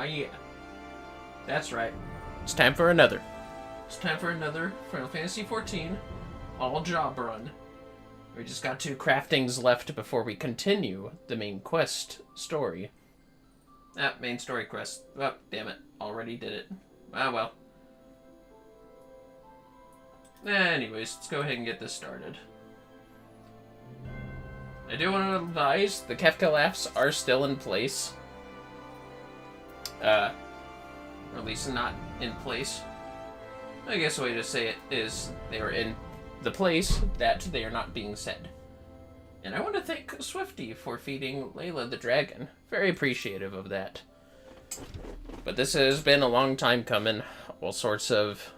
yeah. That's right. It's time for another. It's time for another Final Fantasy XIV all job run. We just got 2 craftings left before we continue the main quest story. Ah, main story quest. Oh, damn it. Already did it. Ah, well. Anyways, let's go ahead and get this started. I do want to advise, the Kefka laughs are still in place. Or at least not in place. I guess the way to say it is they are in the place that they are not being said. And I want to thank Swifty for feeding Layla the dragon. Very appreciative of that. But this has been a long time coming. All sorts of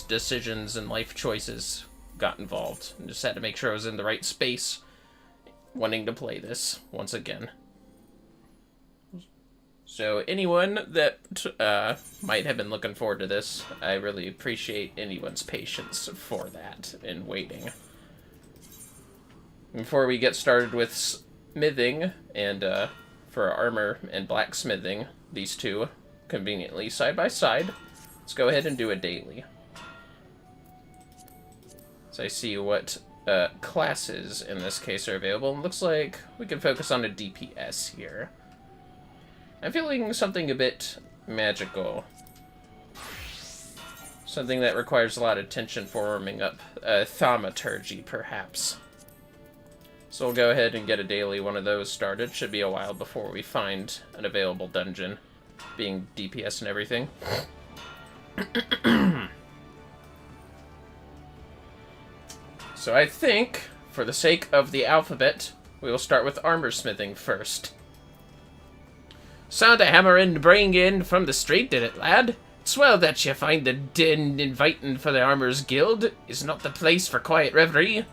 decisions and life choices got involved. And just had to make sure I was in the right space, wanting to play this once again. So anyone that might have been looking forward to this, I really appreciate anyone's patience for that and waiting. Before we get started with smithing and for armor and blacksmithing, these two conveniently side by side, let's go ahead and do a daily. So I see what classes in this case are available. It looks like we can focus on a DPS here. I'm feeling something a bit magical. Something that requires a lot of attention for warming up. Thaumaturgy, perhaps. So we'll go ahead and get a daily one of those started. Should be a while before we find an available dungeon, being DPS and everything. So I think, for the sake of the alphabet, we will start with armor smithing first. Saw the hammer and bring in from the street, did it, lad? It's well that you find the den inviting for the Armorers Guild. Is not the place for quiet reverie.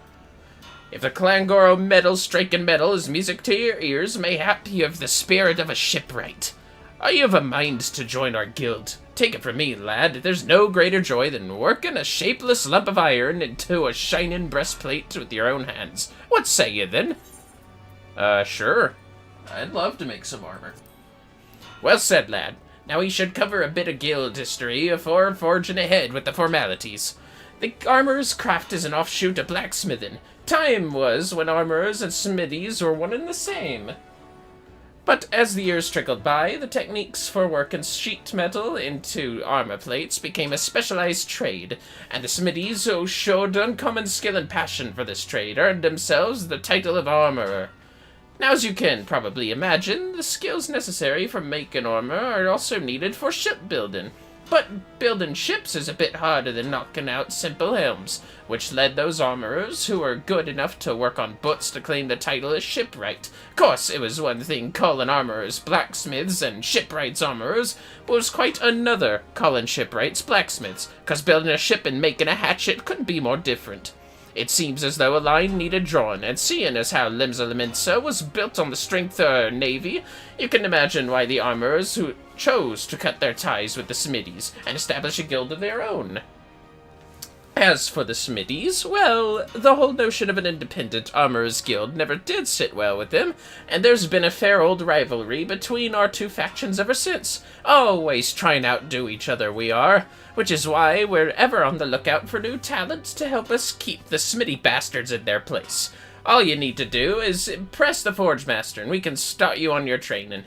If the Clangoro metal striking metal is music to your ears, mayhap you have the spirit of a shipwright. Are you of a mind to join our guild? Take it from me, lad, there's no greater joy than working a shapeless lump of iron into a shining breastplate with your own hands. What say you, then? Sure. I'd love to make some armor. Well said, lad. Now we should cover a bit of guild history afore forging ahead with the formalities. The armorer's craft is an offshoot of blacksmithing. Time was when armorers and smithies were one and the same. But as the years trickled by, the techniques for working sheet metal into armor plates became a specialized trade, and the smithies who showed uncommon skill and passion for this trade earned themselves the title of armorer. Now, as you can probably imagine, the skills necessary for making armor are also needed for shipbuilding. But building ships is a bit harder than knocking out simple helms, which led those armorers who were good enough to work on boats to claim the title of shipwright. Of course, it was one thing calling armorers blacksmiths and shipwrights armorers, but it was quite another calling shipwrights blacksmiths, 'cause building a ship and making a hatchet couldn't be more different. It seems as though a line needed drawn, and seeing as how Limsa Laminsa was built on the strength of her navy, you can imagine why the armorers who chose to cut their ties with the smithies and establish a guild of their own. As for the smithies, well, the whole notion of an independent armorers guild never did sit well with them, and there's been a fair old rivalry between our two factions ever since. Always trying to outdo each other we are, which is why we're ever on the lookout for new talent to help us keep the smithy bastards in their place. All you need to do is impress the Forge Master, and we can start you on your training.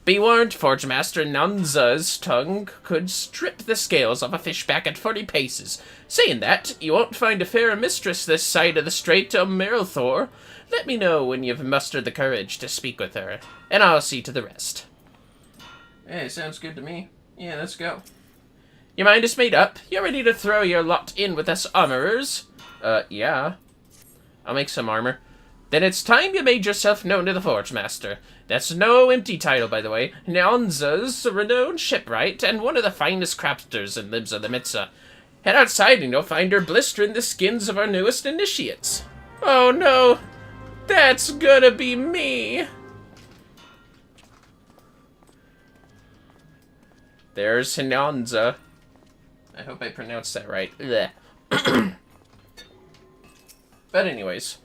Be warned, Forge Master Nanza's tongue could strip the scales off a fishback at 40 paces. Saying that, you won't find a fairer mistress this side of the Strait of Miralthor. Let me know when you've mustered the courage to speak with her, and I'll see to the rest. Hey, sounds good to me. Yeah, let's go. Your mind is made up? You're ready to throw your lot in with us armorers? Yeah. I'll make some armor. Then it's time you made yourself known to the Forge Master. That's no empty title, by the way. Nyanza's a renowned shipwright and one of the finest crafters in Limsa Laminsa. Head outside and you'll find her blistering the skins of our newest initiates. Oh no! That's gonna be me! There's Nyanza. I hope I pronounced that right. But anyways.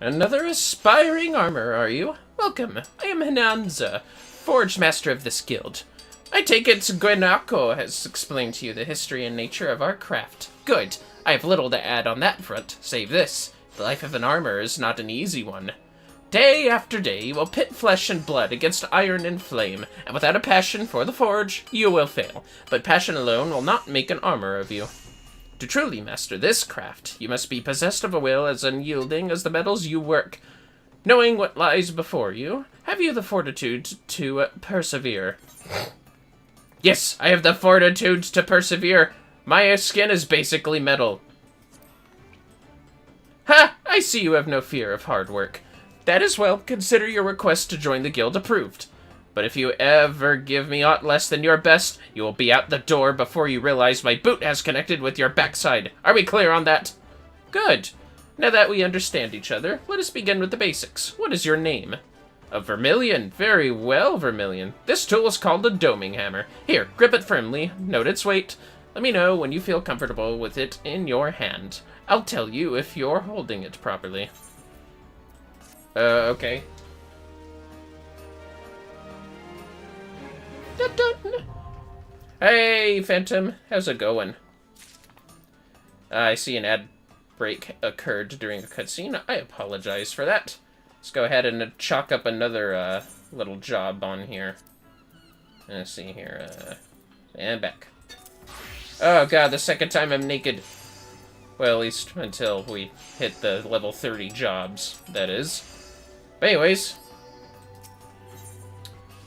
Another aspiring armorer, are you? Welcome. I am Hinanza, Forge Master of this guild. I take it Guenako has explained to you the history and nature of our craft. Good. I have little to add on that front, save this. The life of an armor is not an easy one. Day after day, you will pit flesh and blood against iron and flame, and without a passion for the forge, you will fail. But passion alone will not make an armor of you. To truly master this craft, you must be possessed of a will as unyielding as the metals you work. Knowing what lies before you, have you the fortitude to persevere? Yes, I have the fortitude to persevere. My skin is basically metal. Ha! I see you have no fear of hard work. That is well, consider your request to join the guild approved. But if you ever give me aught less than your best, you will be out the door before you realize my boot has connected with your backside. Are we clear on that? Good. Now that we understand each other, let us begin with the basics. What is your name? A Vermillion. Very well, Vermillion. This tool is called a doming hammer. Here, grip it firmly. Note its weight. Let me know when you feel comfortable with it in your hand. I'll tell you if you're holding it properly. Okay. Hey, Phantom. How's it going? I see an ad break occurred during a cutscene. I apologize for that. Let's go ahead and chalk up another little job on here. Let's see here. And back. Oh god, the second time I'm naked. Well, at least until we hit the level 30 jobs, that is. But anyways.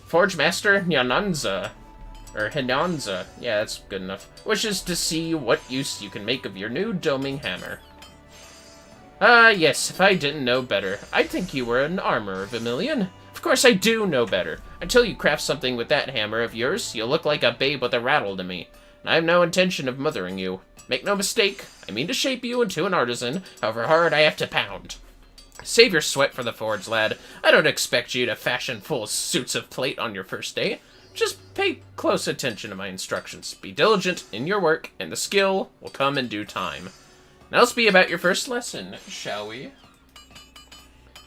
Forge Master Nyananza. Or Hinanza. Yeah, that's good enough. Wishes to see what use you can make of your new doming hammer. Yes, if I didn't know better. I'd think you were an armorer, Vermillion. Of course I do know better. Until you craft something with that hammer of yours, you'll look like a babe with a rattle to me. And I have no intention of mothering you. Make no mistake, I mean to shape you into an artisan, however hard I have to pound. Save your sweat for the forge, lad. I don't expect you to fashion full suits of plate on your first day. Just pay close attention to my instructions. Be diligent in your work, and the skill will come in due time. Now let's be about your first lesson, shall we?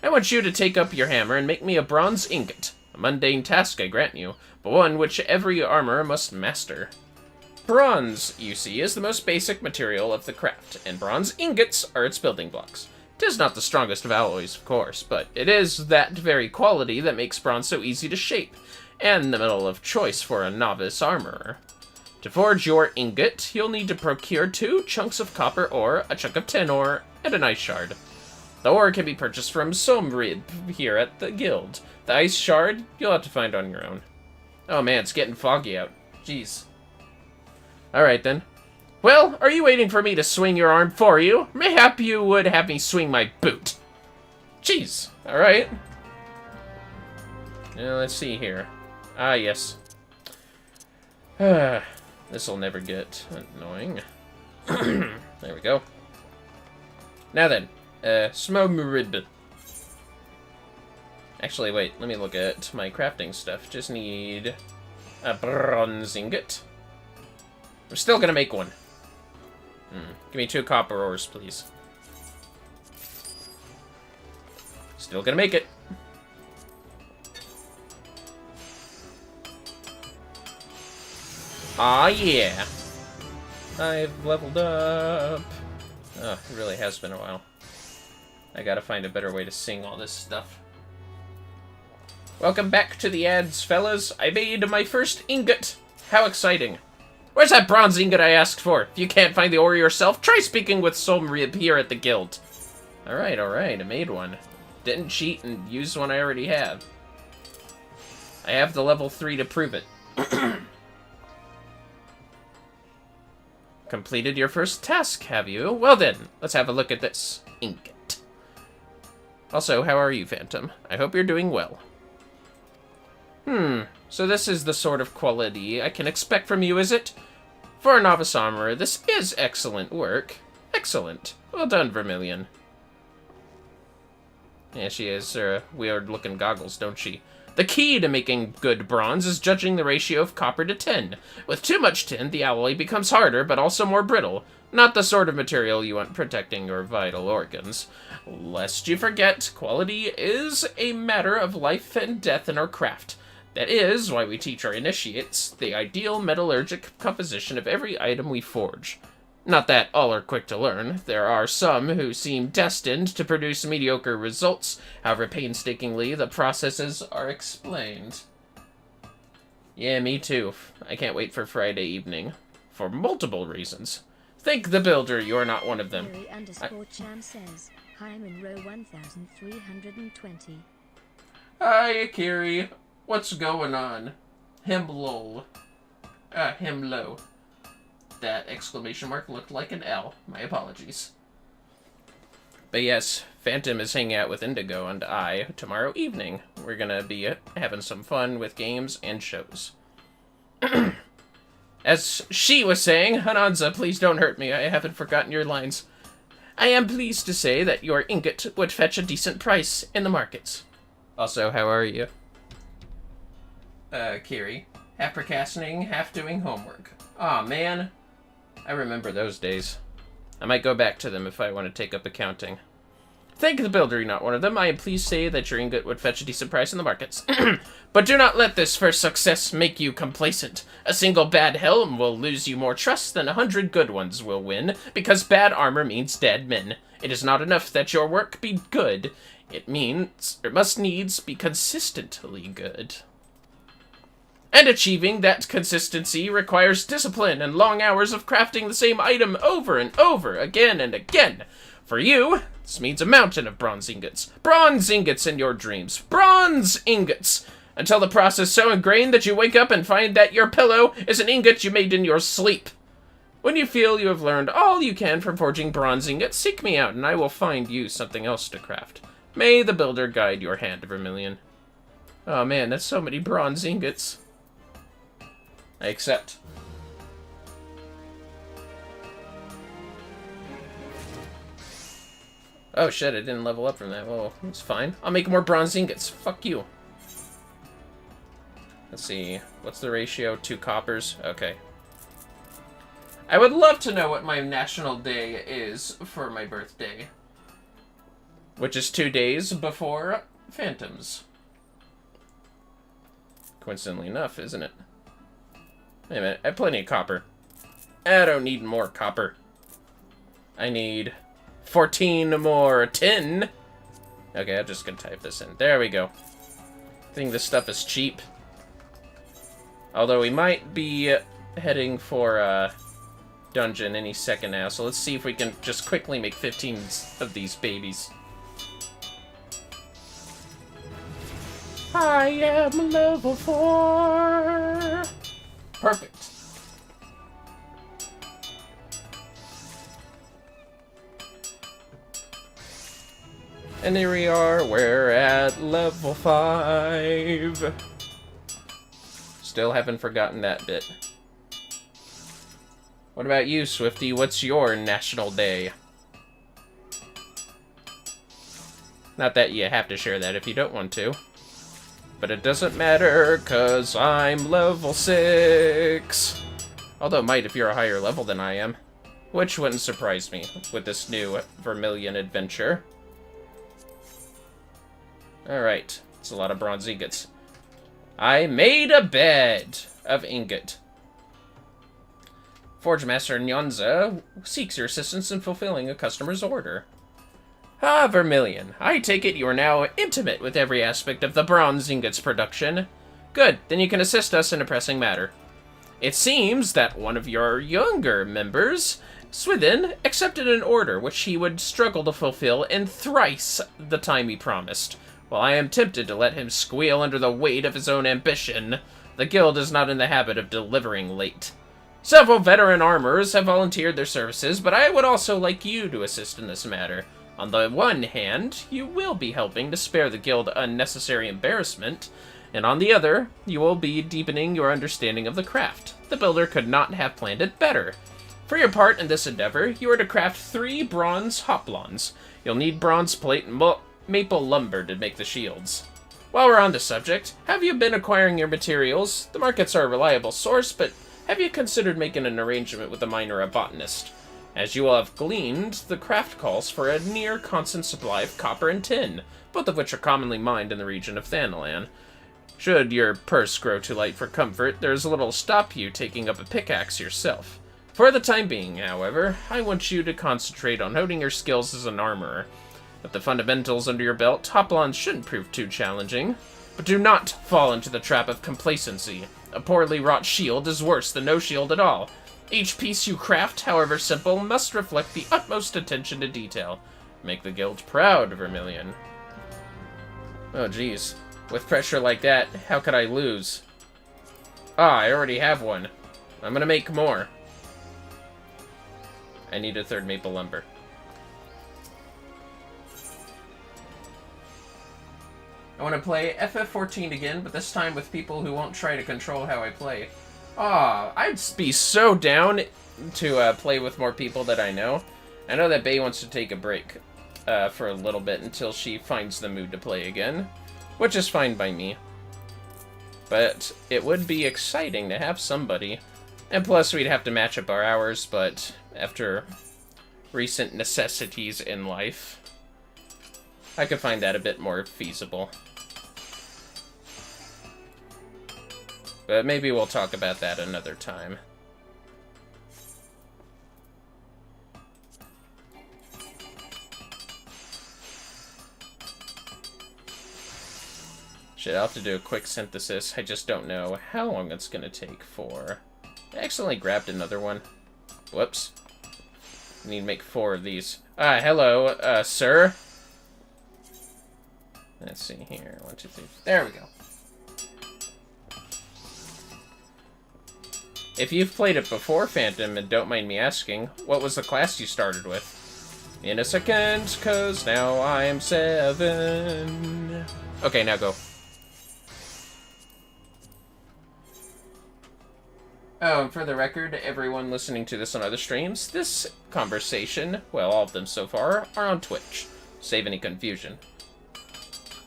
I want you to take up your hammer and make me a bronze ingot. A mundane task, I grant you, but one which every armorer must master. Bronze, you see, is the most basic material of the craft, and bronze ingots are its building blocks. It is not the strongest of alloys, of course, but it is that very quality that makes bronze so easy to shape, and the metal of choice for a novice armorer. To forge your ingot, you'll need to procure 2 chunks of copper ore, a chunk of tin ore, and an ice shard. The ore can be purchased from Somrib here at the guild. The ice shard, you'll have to find on your own. Oh man, it's getting foggy out. Jeez. Alright then. Well, are you waiting for me to swing your arm for you? Mayhap you would have me swing my boot. Jeez. Alright. Now, let's see here. Ah, yes. This'll never get annoying. There we go. Now then. Smomrib. Actually, wait. Let me look at my crafting stuff. Just need a bronze ingot. I'm still gonna make one. Give me 2 copper ores, please. Still gonna make it. Aw, yeah. I've leveled up. Oh, it really has been a while. I gotta find a better way to sing all this stuff. Welcome back to the ads, fellas. I made my first ingot. How exciting. Where's that bronze ingot I asked for? If you can't find the ore yourself, try speaking with Somrib here at the guild. Alright, I made one. Didn't cheat and used one I already have. I have the level 3 to prove it. Completed your first task, have you? Well then, let's have a look at this ingot. Also, how are you, Phantom? I hope you're doing well. So this is the sort of quality I can expect from you, is it? For a novice armorer, this is excellent work. Excellent. Well done, Vermillion. Yeah, she has weird-looking goggles, don't she? The key to making good bronze is judging the ratio of copper to tin. With too much tin, the alloy becomes harder, but also more brittle. Not the sort of material you want protecting your vital organs. Lest you forget, quality is a matter of life and death in our craft. That is why we teach our initiates the ideal metallurgic composition of every item we forge. Not that all are quick to learn. There are some who seem destined to produce mediocre results, however painstakingly the processes are explained. Yeah, me too. I can't wait for Friday evening. For multiple reasons. Thank the builder, you're not one of them. Cham says, hi Monroe 1320. Hi, Akiri. What's going on? Him lol. Him low. That exclamation mark looked like an L. My apologies. But yes, Phantom is hanging out with Indigo and I tomorrow evening. We're gonna be having some fun with games and shows. As she was saying, Hananza, please don't hurt me. I haven't forgotten your lines. I am pleased to say that your ingot would fetch a decent price in the markets. Also, how are you? Kiri. Half procrastinating, half doing homework. Aw, man. I remember those days. I might go back to them if I want to take up accounting. Thank the builder, you're not one of them. I am pleased to say that your ingot would fetch a decent price in the markets. But do not let this first success make you complacent. A single bad helm will lose you more trust than 100 good ones will win, because bad armor means dead men. It is not enough that your work be good. It must needs be consistently good. And achieving that consistency requires discipline and long hours of crafting the same item over and over, again and again. For you, this means a mountain of bronze ingots. Bronze ingots in your dreams. Bronze ingots! Until the process so ingrained that you wake up and find that your pillow is an ingot you made in your sleep. When you feel you have learned all you can from forging bronze ingots, seek me out and I will find you something else to craft. May the builder guide your hand, Vermillion. Oh man, that's so many bronze ingots. I accept. Oh shit, I didn't level up from that. Well, it's fine. I'll make more bronze ingots. Fuck you. Let's see. What's the ratio? 2 coppers? Okay. I would love to know what my national day is for my birthday. Which is 2 days before Phantoms. Coincidentally enough, isn't it? Wait a minute, I have plenty of copper. I don't need more copper. I need 14 more tin. Okay, I'm just gonna type this in. There we go. I think this stuff is cheap. Although we might be heading for a dungeon any second now, so let's see if we can just quickly make 15 of these babies. I am level 4. Perfect. And here we are, we're at level 5. Still haven't forgotten that bit. What about you, Swifty? What's your national day? Not that you have to share that if you don't want to. But it doesn't matter, cause I'm level 6. Although it might if you're a higher level than I am. Which wouldn't surprise me with this new Vermillion adventure. Alright, it's a lot of bronze ingots. I made a bed of ingot. Forge Master Nyanza seeks your assistance in fulfilling a customer's order. Ah, Vermillion, I take it you are now intimate with every aspect of the bronze ingots production. Good, then you can assist us in a pressing matter. It seems that one of your younger members, Swithin, accepted an order which he would struggle to fulfill in thrice the time he promised. While I am tempted to let him squeal under the weight of his own ambition, the guild is not in the habit of delivering late. Several veteran armorers have volunteered their services, but I would also like you to assist in this matter. On the one hand, you will be helping to spare the guild unnecessary embarrassment, and on the other, you will be deepening your understanding of the craft. The builder could not have planned it better. For your part in this endeavor, you are to craft 3 bronze hoplons. You'll need bronze plate and maple lumber to make the shields. While we're on the subject, have you been acquiring your materials? The markets are a reliable source, but have you considered making an arrangement with a miner or botanist? As you will have gleaned, the craft calls for a near-constant supply of copper and tin, both of which are commonly mined in the region of Thanalan. Should your purse grow too light for comfort, there's little to stop you taking up a pickaxe yourself. For the time being, however, I want you to concentrate on honing your skills as an armorer. With the fundamentals under your belt, Hoplons shouldn't prove too challenging. But do not fall into the trap of complacency. A poorly wrought shield is worse than no shield at all. Each piece you craft, however simple, must reflect the utmost attention to detail. Make the guild proud, Vermillion. Oh, geez. With pressure like that, how could I lose? Ah, I already have one. I'm gonna make more. I need a third maple lumber. I want to play FF14 again, but this time with people who won't try to control how I play. Ah, I'd be so down to play with more people that I know. I know that Bae wants to take a break for a little bit until she finds the mood to play again, which is fine by me. But it would be exciting to have somebody. And plus, we'd have to match up our hours, but after recent necessities in life, I could find that a bit more feasible. But maybe we'll talk about that another time. Shit, I'll have to do a quick synthesis. I just don't know how long it's gonna take for... I accidentally grabbed another one. Whoops. I need to make 4 of these. Ah, hello, sir. Let's see here. 1, 2, 3. There we go. If you've played it before, Phantom, and don't mind me asking, what was the class you started with? In a second, 'cause now I am 7. Okay, now go. Oh, and for the record, everyone listening to this on other streams, this conversation, well, all of them so far, are on Twitch. Save any confusion.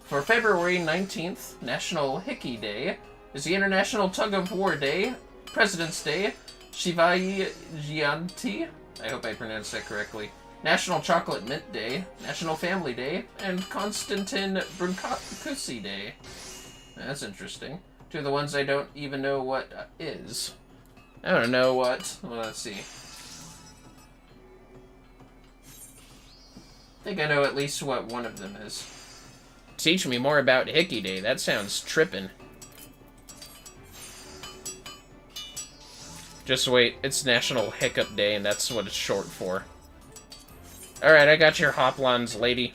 For February 19th, National Hickey Day, is the International Tug of War Day, President's Day, Shivai Jayanti, I hope I pronounced that correctly, National Chocolate Mint Day, National Family Day, and Konstantin Brunkusi Day. That's interesting. 2 of the ones I don't even know what is. I don't know what. Well, let's see. I think I know at least what one of them is. Teach me more about Hickey Day. That sounds trippin'. Just wait, it's National Hiccup Day, and that's what it's short for. Alright, I got your hoplons, lady.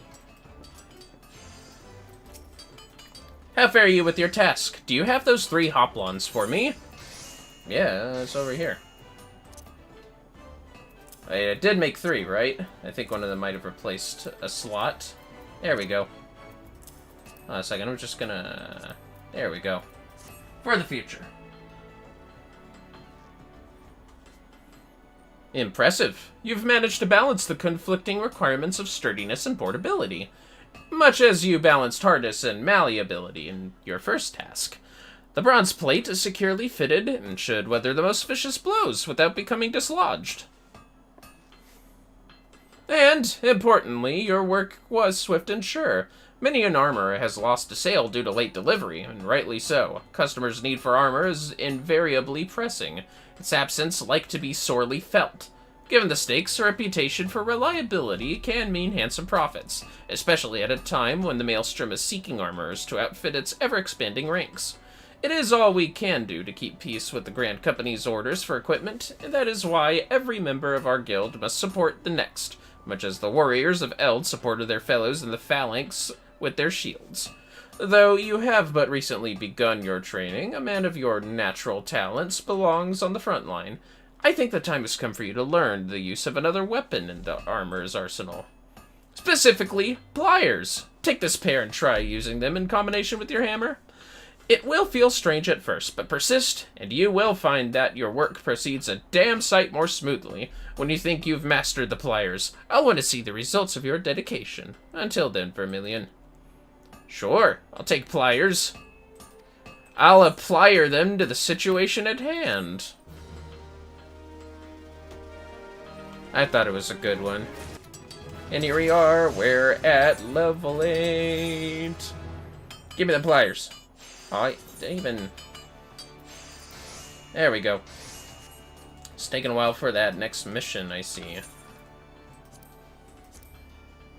How fare you with your task? Do you have those 3 hoplons for me? Yeah, it's over here. I did make 3, right? I think one of them might have replaced a slot. There we go. Hold on a second, I'm just gonna... There we go. For the future. Impressive. You've managed to balance the conflicting requirements of sturdiness and portability, much as you balanced hardness and malleability in your first task. The bronze plate is securely fitted and should weather the most vicious blows without becoming dislodged. And, importantly, your work was swift and sure. Many an armorer has lost a sale due to late delivery, and rightly so. Customers' need for armor is invariably pressing. Its absence like to be sorely felt. Given the stakes, a reputation for reliability can mean handsome profits, especially at a time when the maelstrom is seeking armorers to outfit its ever-expanding ranks. It is all we can do to keep peace with the Grand Company's orders for equipment, and that is why every member of our guild must support the next, much as the warriors of Eld supported their fellows in the phalanx with their shields. Though you have but recently begun your training, a man of your natural talents belongs on the front line. I think the time has come for you to learn the use of another weapon in the armorer's arsenal. Specifically, pliers. Take this pair and try using them in combination with your hammer. It will feel strange at first, but persist, and you will find that your work proceeds a damn sight more smoothly when you think you've mastered the pliers. I'll want to see the results of your dedication. Until then, Vermillion. Sure, I'll take pliers. I'll apply them to the situation at hand. I thought it was a good one. And here we are, we're at level 8. Give me the pliers. Even... There we go. It's taking a while for that next mission, I see.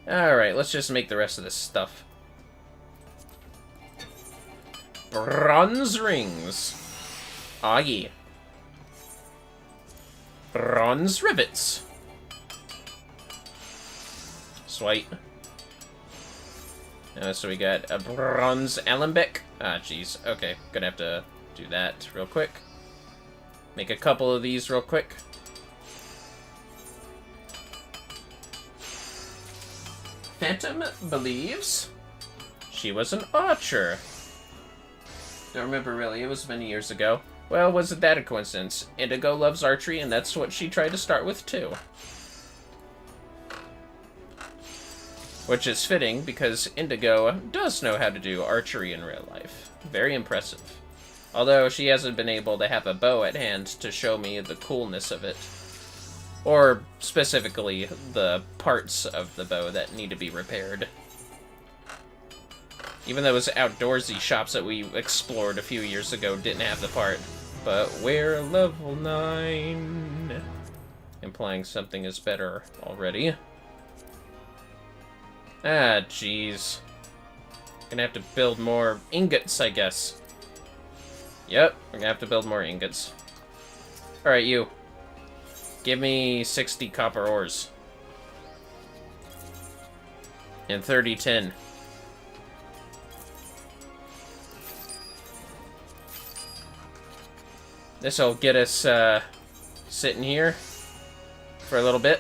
Alright, let's just make the rest of this stuff. Bronze rings. Aw, yeah. Bronze rivets. Sweet. So we got a bronze alembic. Ah, jeez. Okay, gonna have to do that real quick. Make a couple of these real quick. Phantom believes she was an archer. Don't remember really, it was many years ago. Well, wasn't that a coincidence? Indigo loves archery, and that's what she tried to start with, too. Which is fitting, because Indigo does know how to do archery in real life. Very impressive. Although she hasn't been able to have a bow at hand to show me the coolness of it. Or, specifically, the parts of the bow that need to be repaired. Even those outdoorsy shops that we explored a few years ago didn't have the part. But we're level 9. Implying something is better already. Ah, jeez. Gonna have to build more ingots, I guess. Yep, we're gonna have to build more ingots. Alright, you. Give me 60 copper ores. And 30 tin. This'll get us, sitting here for a little bit.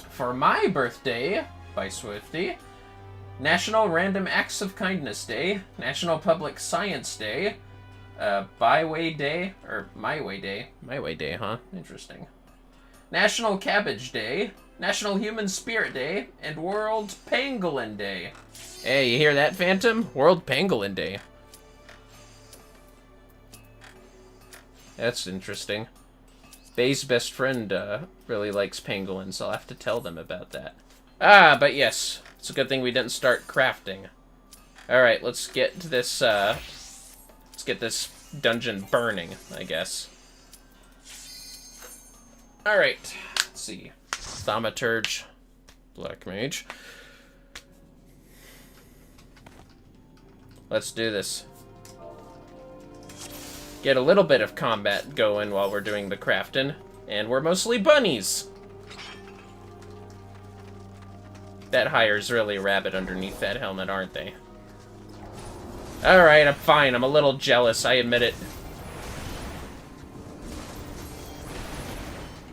For my birthday, by Swifty, National Random Acts of Kindness Day, National Public Science Day, Byway Day, or My Way Day. My Way Day, huh? Interesting. National Cabbage Day, National Human Spirit Day, and World Pangolin Day. Hey, you hear that, Phantom? World Pangolin Day. That's interesting. Bay's best friend really likes pangolins. I'll have to tell them about that. Ah, but yes. It's a good thing we didn't start crafting. Alright, let's get this, let's get this dungeon burning, I guess. Alright, let's see. Thaumaturge. Black Mage. Let's do this. Get a little bit of combat going while we're doing the crafting. And we're mostly bunnies! That hire's really a rabbit underneath that helmet, aren't they? Alright, I'm fine. I'm a little jealous, I admit it.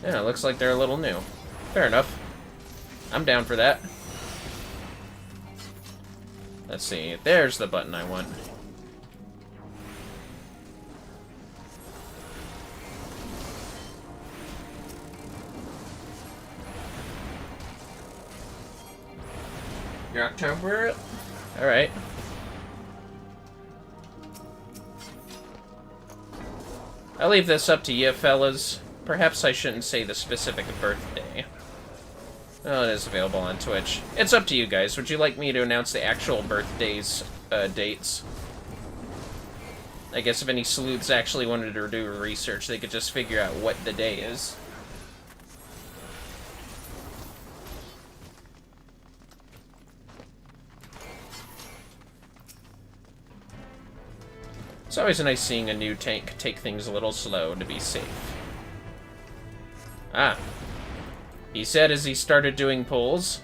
Yeah, it looks like they're a little new. Fair enough. I'm down for that. Let's see. There's the button I want. Your October? Alright. I'll leave this up to you, fellas. Perhaps I shouldn't say the specific birthday. Oh, it is available on Twitch. It's up to you guys. Would you like me to announce the actual birthdays, dates? I guess if any sleuths actually wanted to do research, they could just figure out what the day is. It's always nice seeing a new tank take things a little slow to be safe. Ah. He said as he started doing pulls.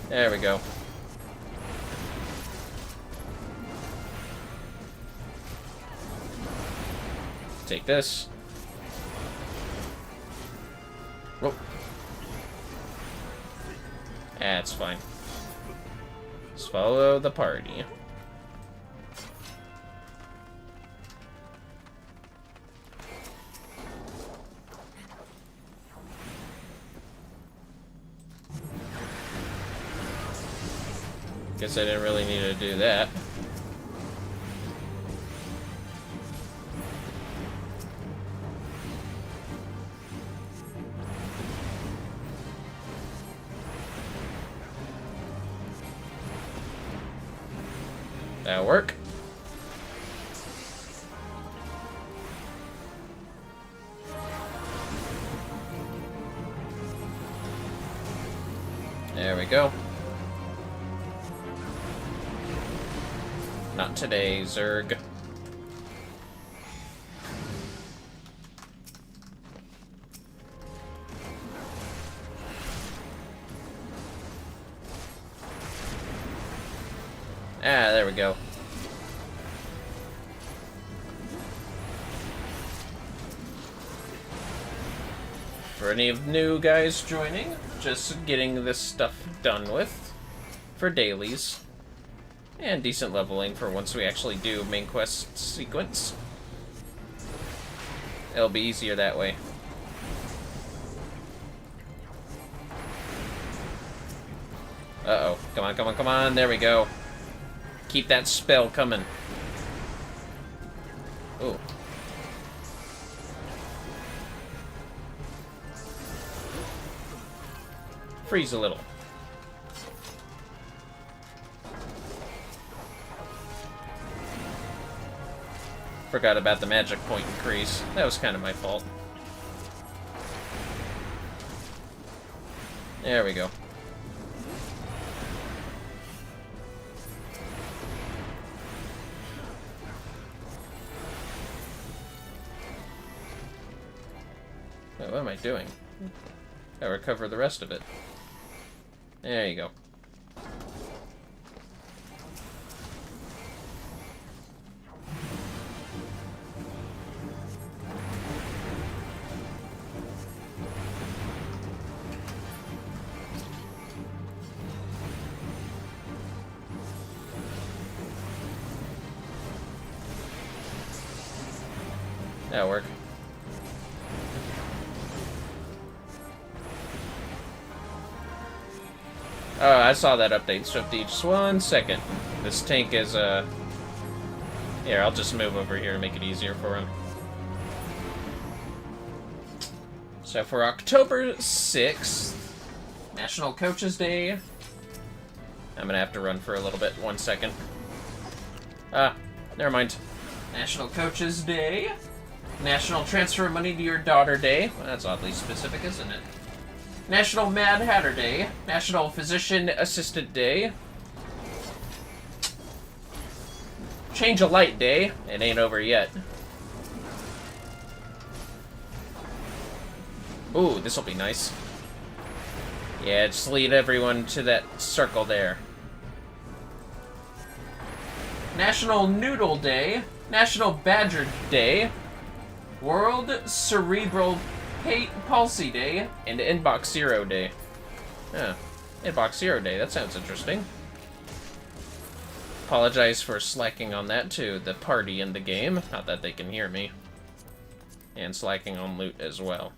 There we go. Take this. Whoa. That's fine. Just follow the party. Guess I didn't really need to do that. That'll work. There we go. Not today, Zerg. Ah, there we go. For any of new guys joining, just getting this stuff done with for dailies. And decent leveling for once we actually do main quest sequence. It'll be easier that way. Uh-oh. Come on, come on, come on. There we go. Keep that spell coming. Ooh. Freeze a little. Forgot about the magic point increase. That was kind of my fault. There we go. Wait, what am I doing? I recover the rest of it. There you go. That'll work. Oh, I saw that update, Swifty. Just 1 second. This tank is, Here, I'll just move over here and make it easier for him. So for October 6th, National Coaches Day, I'm gonna have to run for a little bit. 1 second. Ah, never mind. National Coaches Day. National Transfer Money to Your Daughter Day. Well, that's oddly specific, isn't it? National Mad Hatter Day. National Physician Assistant Day. Change a Light Day. It ain't over yet. Ooh, this'll be nice. Yeah, just lead everyone to that circle there. National Noodle Day. National Badger Day. World Cerebral Palsy Day, and Inbox Zero Day. Yeah, Inbox Zero Day, that sounds interesting. Apologize for slacking on that to the party in the game, not that they can hear me. And slacking on loot as well.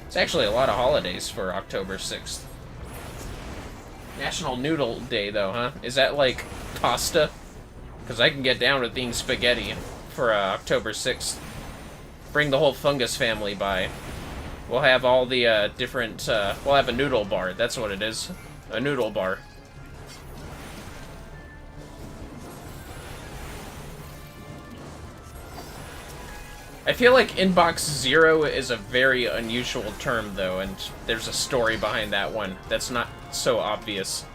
It's actually a lot of holidays for October 6th. National Noodle Day, though, huh? Is that like pasta? Because I can get down with being spaghetti for October 6th. Bring the whole fungus family by. We'll have all the different. We'll have a noodle bar. That's what it is. A noodle bar. I feel like Inbox Zero is a very unusual term, though, and there's a story behind that one that's not so obvious.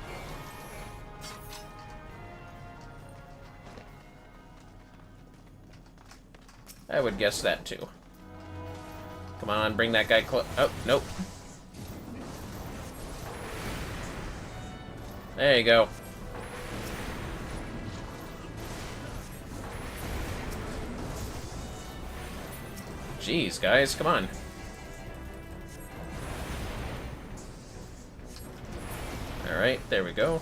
I would guess that, too. Come on, bring that guy close. Oh, nope. There you go. Jeez, guys, come on. Alright, there we go.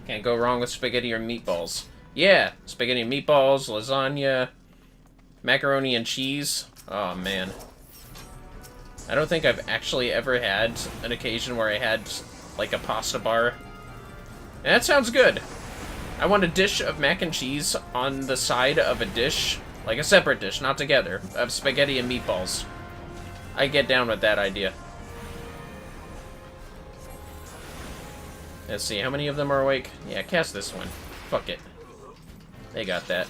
Can't go wrong with spaghetti or meatballs. Yeah, spaghetti and meatballs, lasagna, macaroni and cheese. Oh, man. I don't think I've actually ever had an occasion where I had, like, a pasta bar. And that sounds good. I want a dish of mac and cheese on the side of a dish, like a separate dish, not together, of spaghetti and meatballs. I get down with that idea. Let's see, how many of them are awake? Yeah, cast this one. Fuck it. They got that.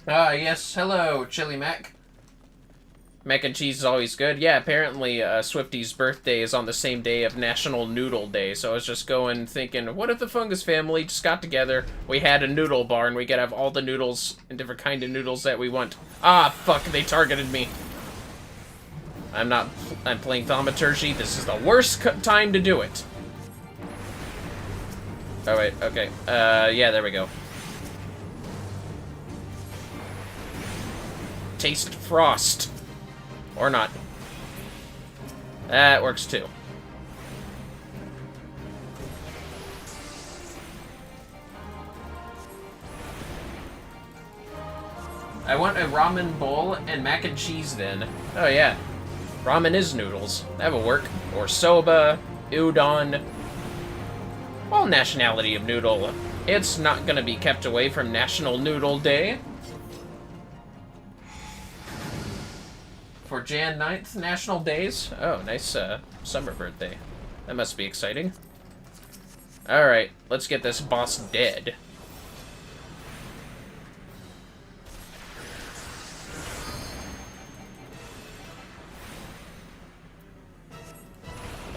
Ah, yes, hello, Chili Mac. Mac and cheese is always good. Yeah, apparently Swifty's birthday is on the same day of National Noodle Day, so I was just thinking, what if the Fungus family just got together, we had a noodle bar, and we could have all the noodles and different kind of noodles that we want. Ah, fuck, they targeted me. I'm playing Thaumaturgy. This is the worst time to do it. Oh, wait, okay. Yeah, there we go. Taste frost. Or not. That works too. I want a ramen bowl and mac and cheese then. Oh yeah. Ramen is noodles. That'll work. Or soba, udon. All nationality of noodle. It's not gonna be kept away from National Noodle Day. For Jan 9th, National Days. Oh, nice summer birthday. That must be exciting. Alright, let's get this boss dead.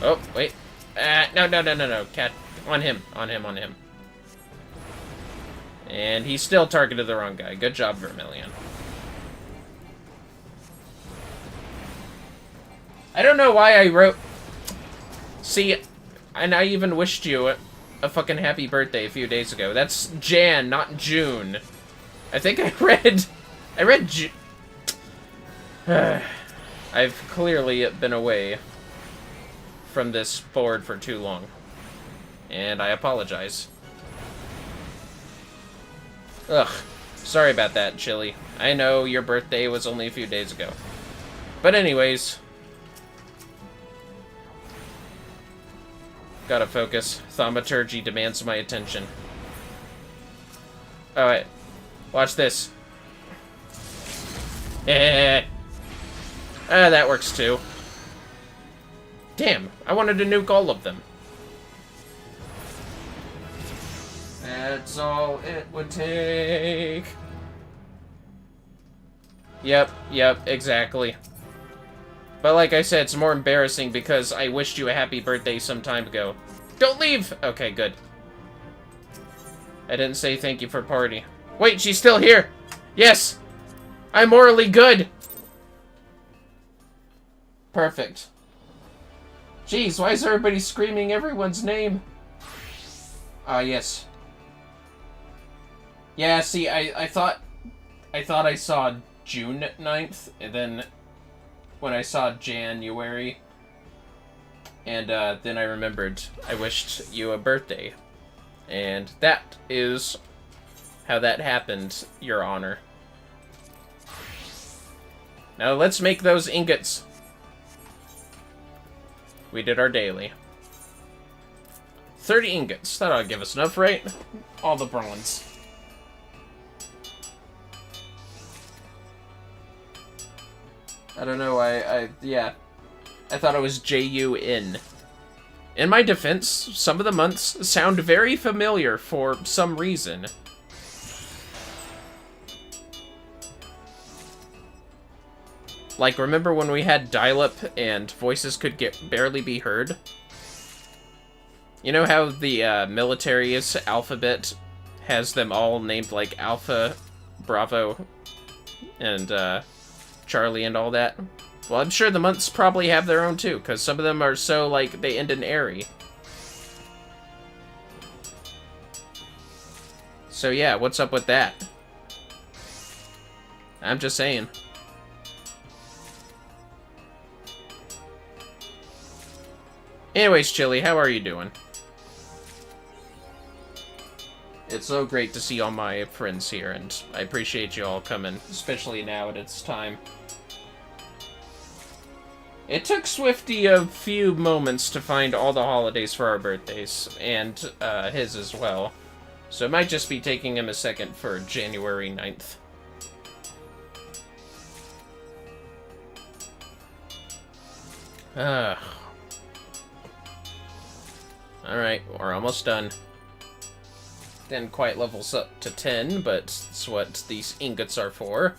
Oh, wait. No. Cat, on him. And he still targeted the wrong guy. Good job, Vermillion. I don't know why I wrote... See, and I even wished you a fucking happy birthday a few days ago. That's Jan, not June. I think I read June. I've clearly been away from this board for too long. And I apologize. Ugh. Sorry about that, Chili. I know your birthday was only a few days ago. But anyways... Gotta focus. Thaumaturgy demands my attention. Alright. Watch this. That works too. Damn, I wanted to nuke all of them. That's all it would take. Yep, exactly. But like I said, it's more embarrassing because I wished you a happy birthday some time ago. Don't leave! Okay, good. I didn't say thank you for party. Wait, she's still here! Yes! I'm morally good! Perfect. Jeez, why is everybody screaming everyone's name? Ah, yes. Yeah, see, I thought I saw June 9th, and then when I saw January, and then I remembered I wished you a birthday. And that is how that happened, Your Honor. Now let's make those ingots. We did our daily. 30 ingots. That ought to give us enough, right? All the bronze. I don't know, yeah. I thought it was J-U-N. In my defense, some of the months sound very familiar for some reason. Like, remember when we had dial-up and voices could barely be heard? You know how the military's alphabet has them all named like Alpha, Bravo, and Charlie and all that? Well, I'm sure the months probably have their own too, because some of them are so, like, they end in airy. So yeah, what's up with that? I'm just saying. Anyways, Chili, how are you doing? It's so great to see all my friends here, and I appreciate you all coming, especially now at its time. It took Swifty a few moments to find all the holidays for our birthdays, and his as well. So it might just be taking him a second for January 9th. Alright, we're almost done. Didn't quite levels up to 10, but that's what these ingots are for.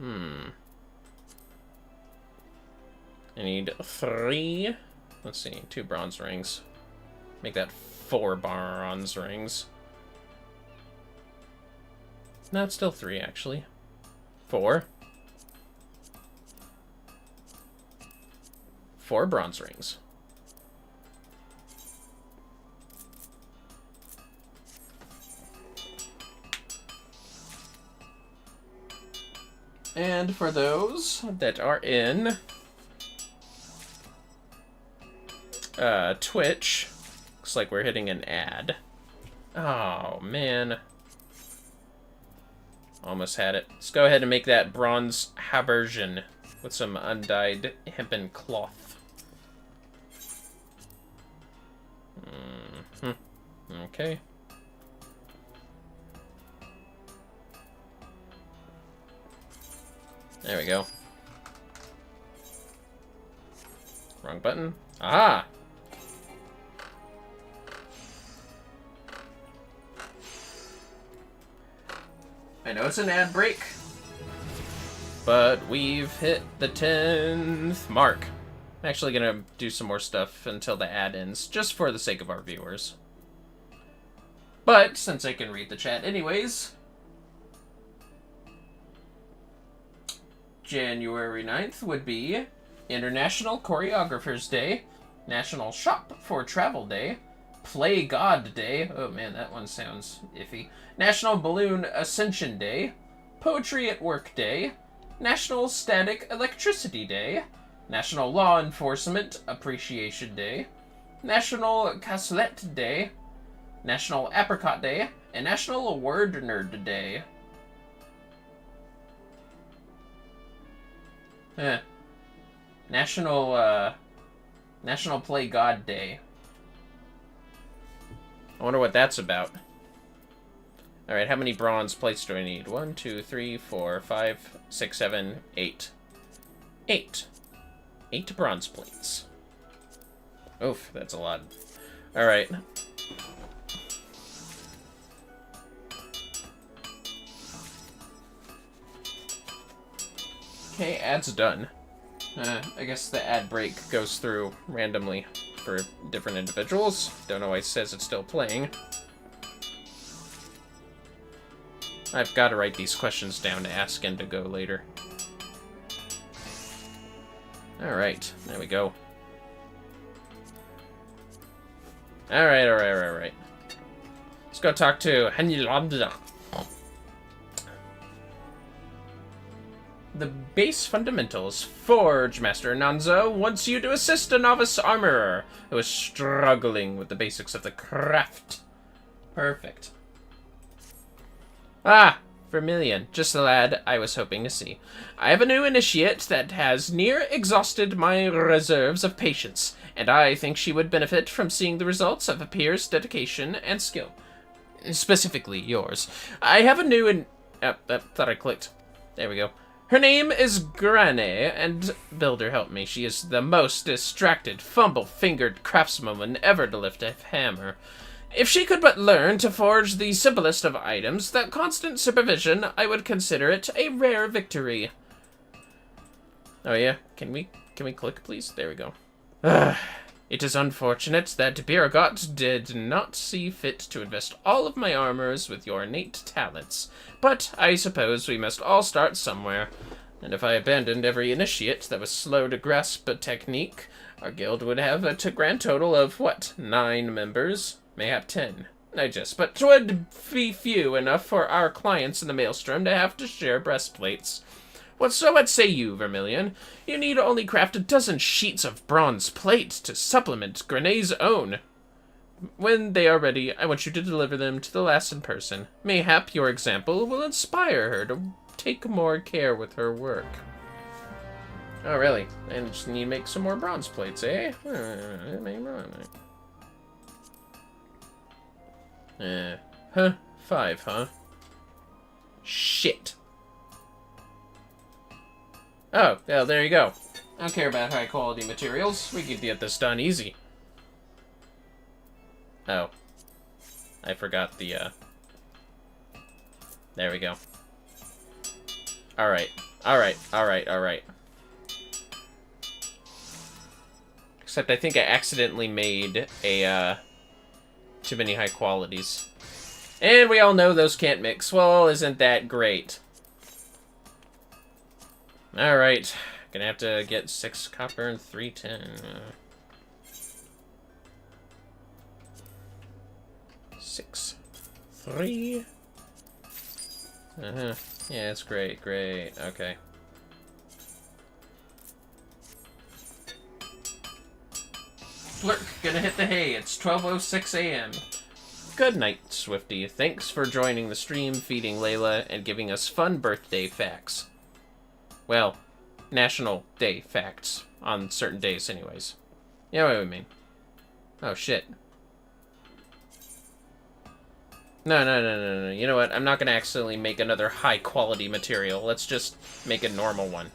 I need 3. Let's see, 2 bronze rings. Make that 4 bronze rings. No, it's still 3, actually. 4. 4 bronze rings. And for those that are in Twitch, looks like we're hitting an ad. Oh, man. Almost had it. Let's go ahead and make that bronze habergeon with some undyed hempen cloth. Okay. There we go. Wrong button. Aha! I know it's an ad break, but we've hit the 10th mark. I'm actually gonna do some more stuff until the ad ends, just for the sake of our viewers. But, since I can read the chat anyways, January 9th would be International Choreographers Day, National Shop for Travel Day, Play God Day, oh man, that one sounds iffy, National Balloon Ascension Day, Poetry at Work Day, National Static Electricity Day, National Law Enforcement Appreciation Day, National Cassoulet Day, National Apricot Day, and National Word Nerd Day. National Play God Day. I wonder what that's about. Alright, how many bronze plates do I need? 1, 2, 3, 4, 5, 6, 7, 8. 8. 8 bronze plates. Oof, that's a lot. Alright. Okay, ad's done. I guess the ad break goes through randomly for different individuals. Don't know why it says it's still playing. I've got to write these questions down to ask Indigo later. Alright, there we go. Alright. Let's go talk to HoneyKudzu. The base fundamentals. Forge Master Nanzo wants you to assist a novice armorer who is struggling with the basics of the craft. Perfect. Ah, Vermillion, just the lad I was hoping to see. I have a new initiate that has near exhausted my reserves of patience, and I think she would benefit from seeing the results of a peer's dedication and skill. Specifically yours. I have a new thought I clicked. There we go. Her name is Grane, and Builder help me, she is the most distracted, fumble-fingered craftswoman ever to lift a hammer. If she could but learn to forge the simplest of items, that constant supervision, I would consider it a rare victory. Oh yeah? Can we click, please? There we go. It is unfortunate that Pyrography did not see fit to invest all of my armors with your innate talents, but I suppose we must all start somewhere. And if I abandoned every initiate that was slow to grasp a technique, our guild would have a grand total of, what, 9 members? Mayhap 10. I jest, but 'twould be few enough for our clients in the Maelstrom to have to share breastplates. What say you, Vermillion? You need only craft a dozen sheets of bronze plate to supplement Grenade's own. When they are ready, I want you to deliver them to the lass in person. Mayhap your example will inspire her to take more care with her work. Oh, really? And just need to make some more bronze plates, eh? 5, huh? Shit. Oh, well, there you go. I don't care about high quality materials. We could get this done easy. Oh. I forgot the, There we go. Alright. Alright. Alright. Alright. Except I think I accidentally made a, too many high qualities. And we all know those can't mix. Well, isn't that great? Alright. Gonna have to get 6 copper and 3 tin. 6, 3. Yeah, it's great, great. Okay. Lurk, gonna hit the hay. It's 12:06 a.m. Good night, Swifty. Thanks for joining the stream, feeding Layla, and giving us fun birthday facts. Well, National Day facts. On certain days, anyways. You know what I mean. Oh, shit. No. You know what? I'm not going to accidentally make another high-quality material. Let's just make a normal one.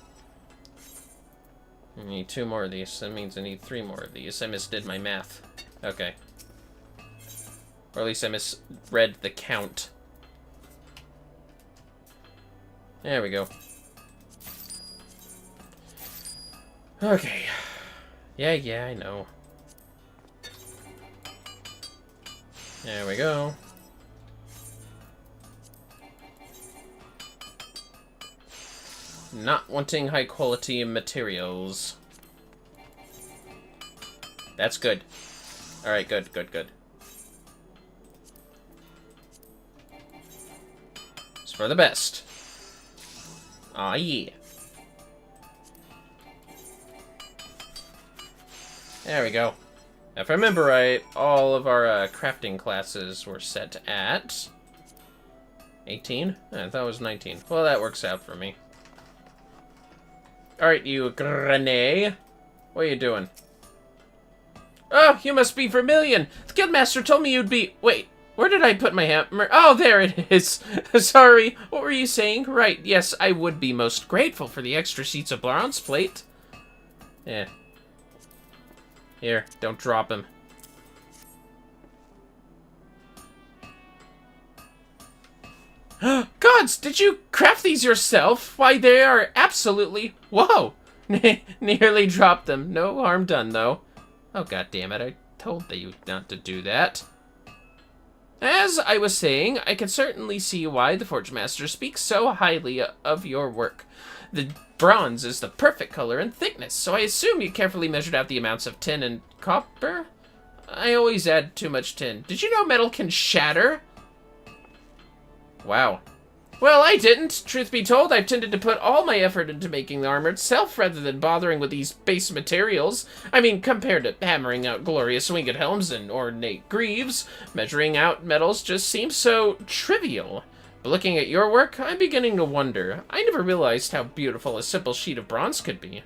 I need 2 more of these. That means I need 3 more of these. I misdid my math. Okay. Or at least I misread the count. There we go. Okay. Yeah, I know. There we go. Not wanting high quality materials. That's good. Alright, good. It's for the best. Aw, yeah. There we go. If I remember right, all of our crafting classes were set at 18? I thought it was 19. Well, that works out for me. Alright, you Grenade. What are you doing? Oh, you must be Vermillion. The Guildmaster told me you'd be... Wait, where did I put my hammer? Oh, there it is. Sorry, what were you saying? Right, yes, I would be most grateful for the extra sheets of bronze plate. Yeah. Here, don't drop him. Gods, did you craft these yourself? Why, they are absolutely... Whoa! Nearly dropped them. No harm done, though. Oh, god damn it, I told you not to do that. As I was saying, I can certainly see why the Forge Master speaks so highly of your work. The bronze is the perfect color and thickness, so I assume you carefully measured out the amounts of tin and copper? I always add too much tin. Did you know metal can shatter? Wow. Well, I didn't. Truth be told, I've tended to put all my effort into making the armor itself rather than bothering with these base materials. I mean, compared to hammering out glorious winged helms and ornate greaves, measuring out metals just seems so trivial. But looking at your work, I'm beginning to wonder. I never realized how beautiful a simple sheet of bronze could be.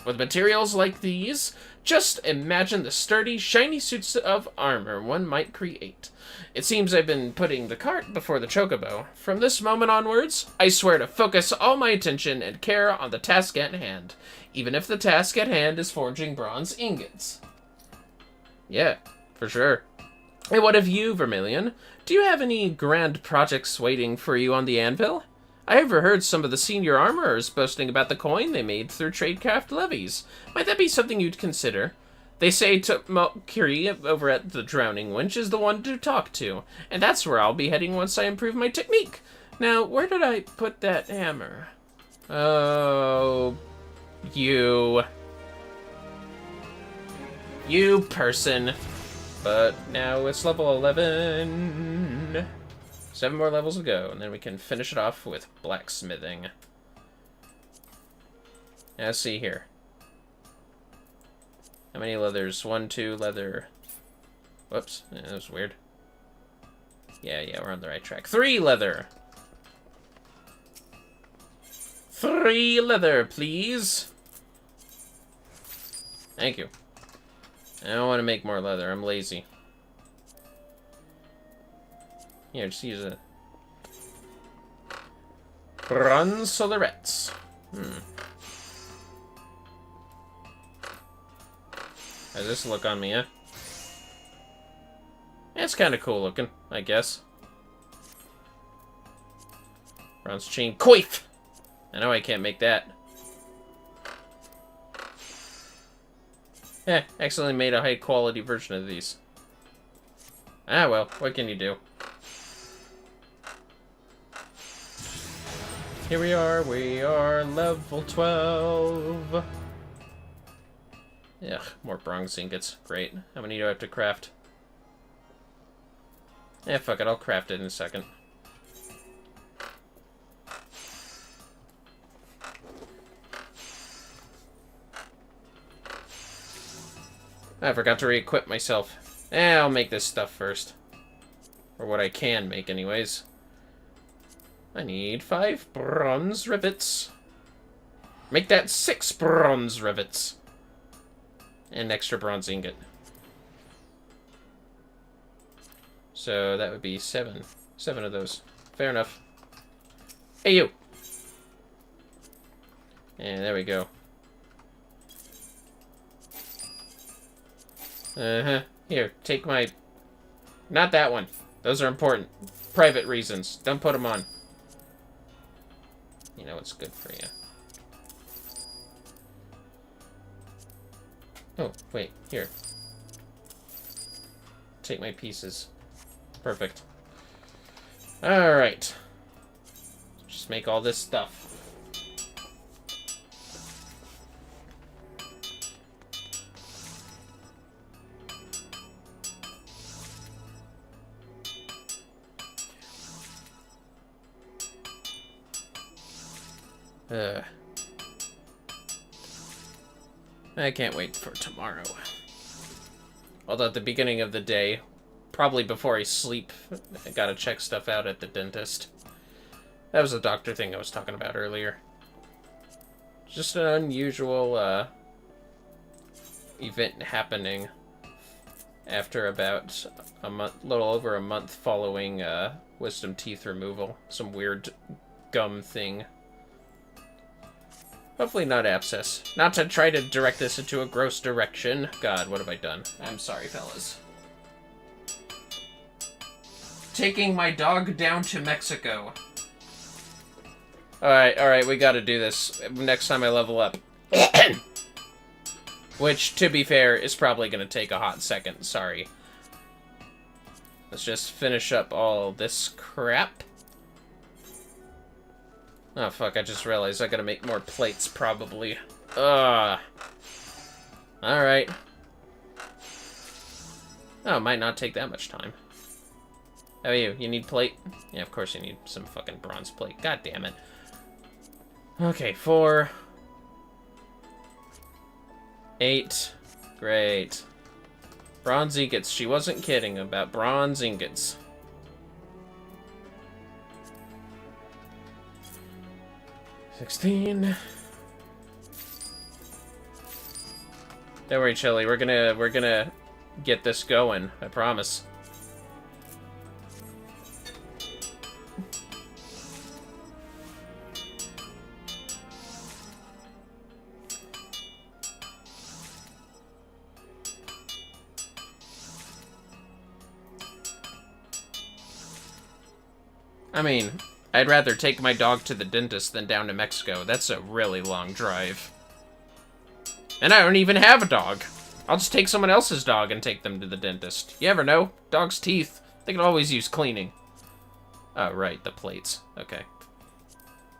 With materials like these, just imagine the sturdy, shiny suits of armor one might create. It seems I've been putting the cart before the chocobo. From this moment onwards, I swear to focus all my attention and care on the task at hand, even if the task at hand is forging bronze ingots. Yeah, for sure. And what of you, Vermillion? Do you have any grand projects waiting for you on the anvil? I overheard some of the senior armorers boasting about the coin they made through tradecraft levies. Might that be something you'd consider? They say Kiri over at the Drowning Winch is the one to talk to, and that's where I'll be heading once I improve my technique. Now, where did I put that hammer? Oh, you person. But now it's level 11. 7 more levels to go, and then we can finish it off with blacksmithing. Now, let's see here. How many leathers? 1, 2 leather. Whoops, yeah, that was weird. Yeah, we're on the right track. 3 leather! 3 leather, please! Thank you. I don't want to make more leather, I'm lazy. Here, just use a... Bronze solarettes. How's this look on me, huh? It's kind of cool looking, I guess. Bronze chain coif! I know I can't make that. Accidentally made a high quality version of these. Ah well, what can you do? Here we are level 12. Ugh, more bronze ingots. Great. How many do I have to craft? Fuck it, I'll craft it in a second. I forgot to re-equip myself. I'll make this stuff first. Or what I can make, anyways. I need 5 bronze rivets. Make that 6 bronze rivets. And an extra bronze ingot. So that would be 7. 7 of those. Fair enough. Hey, you! And there we go. Uh-huh. Here, take my... Not that one. Those are important. Private reasons. Don't put them on. You know what's good for you. Oh, wait. Here. Take my pieces. Perfect. Alright. Just make all this stuff. I can't wait for tomorrow. Although at the beginning of the day, probably before I sleep, I gotta check stuff out at the dentist. That was the doctor thing I was talking about earlier. Just an unusual event happening after about a little over a month following wisdom teeth removal. Some weird gum thing. Hopefully not abscess. Not to try to direct this into a gross direction. God, what have I done? I'm sorry, fellas. Taking my dog down to Mexico. Alright, we gotta do this next time I level up. Which, to be fair, is probably gonna take a hot second. Sorry. Let's just finish up all this crap. Oh, fuck, I just realized I gotta make more plates, probably. Ugh. Alright. Oh, it might not take that much time. How are you? You need plate? Yeah, of course you need some fucking bronze plate. God damn it. Okay, 4. 8. Great. Bronze ingots. She wasn't kidding about bronze ingots. $16. Don't worry, Chili. We're gonna get this going. I promise. I mean, I'd rather take my dog to the dentist than down to Mexico. That's a really long drive. And I don't even have a dog. I'll just take someone else's dog and take them to the dentist. You ever know? Dog's teeth, they can always use cleaning. Oh, right, the plates. Okay.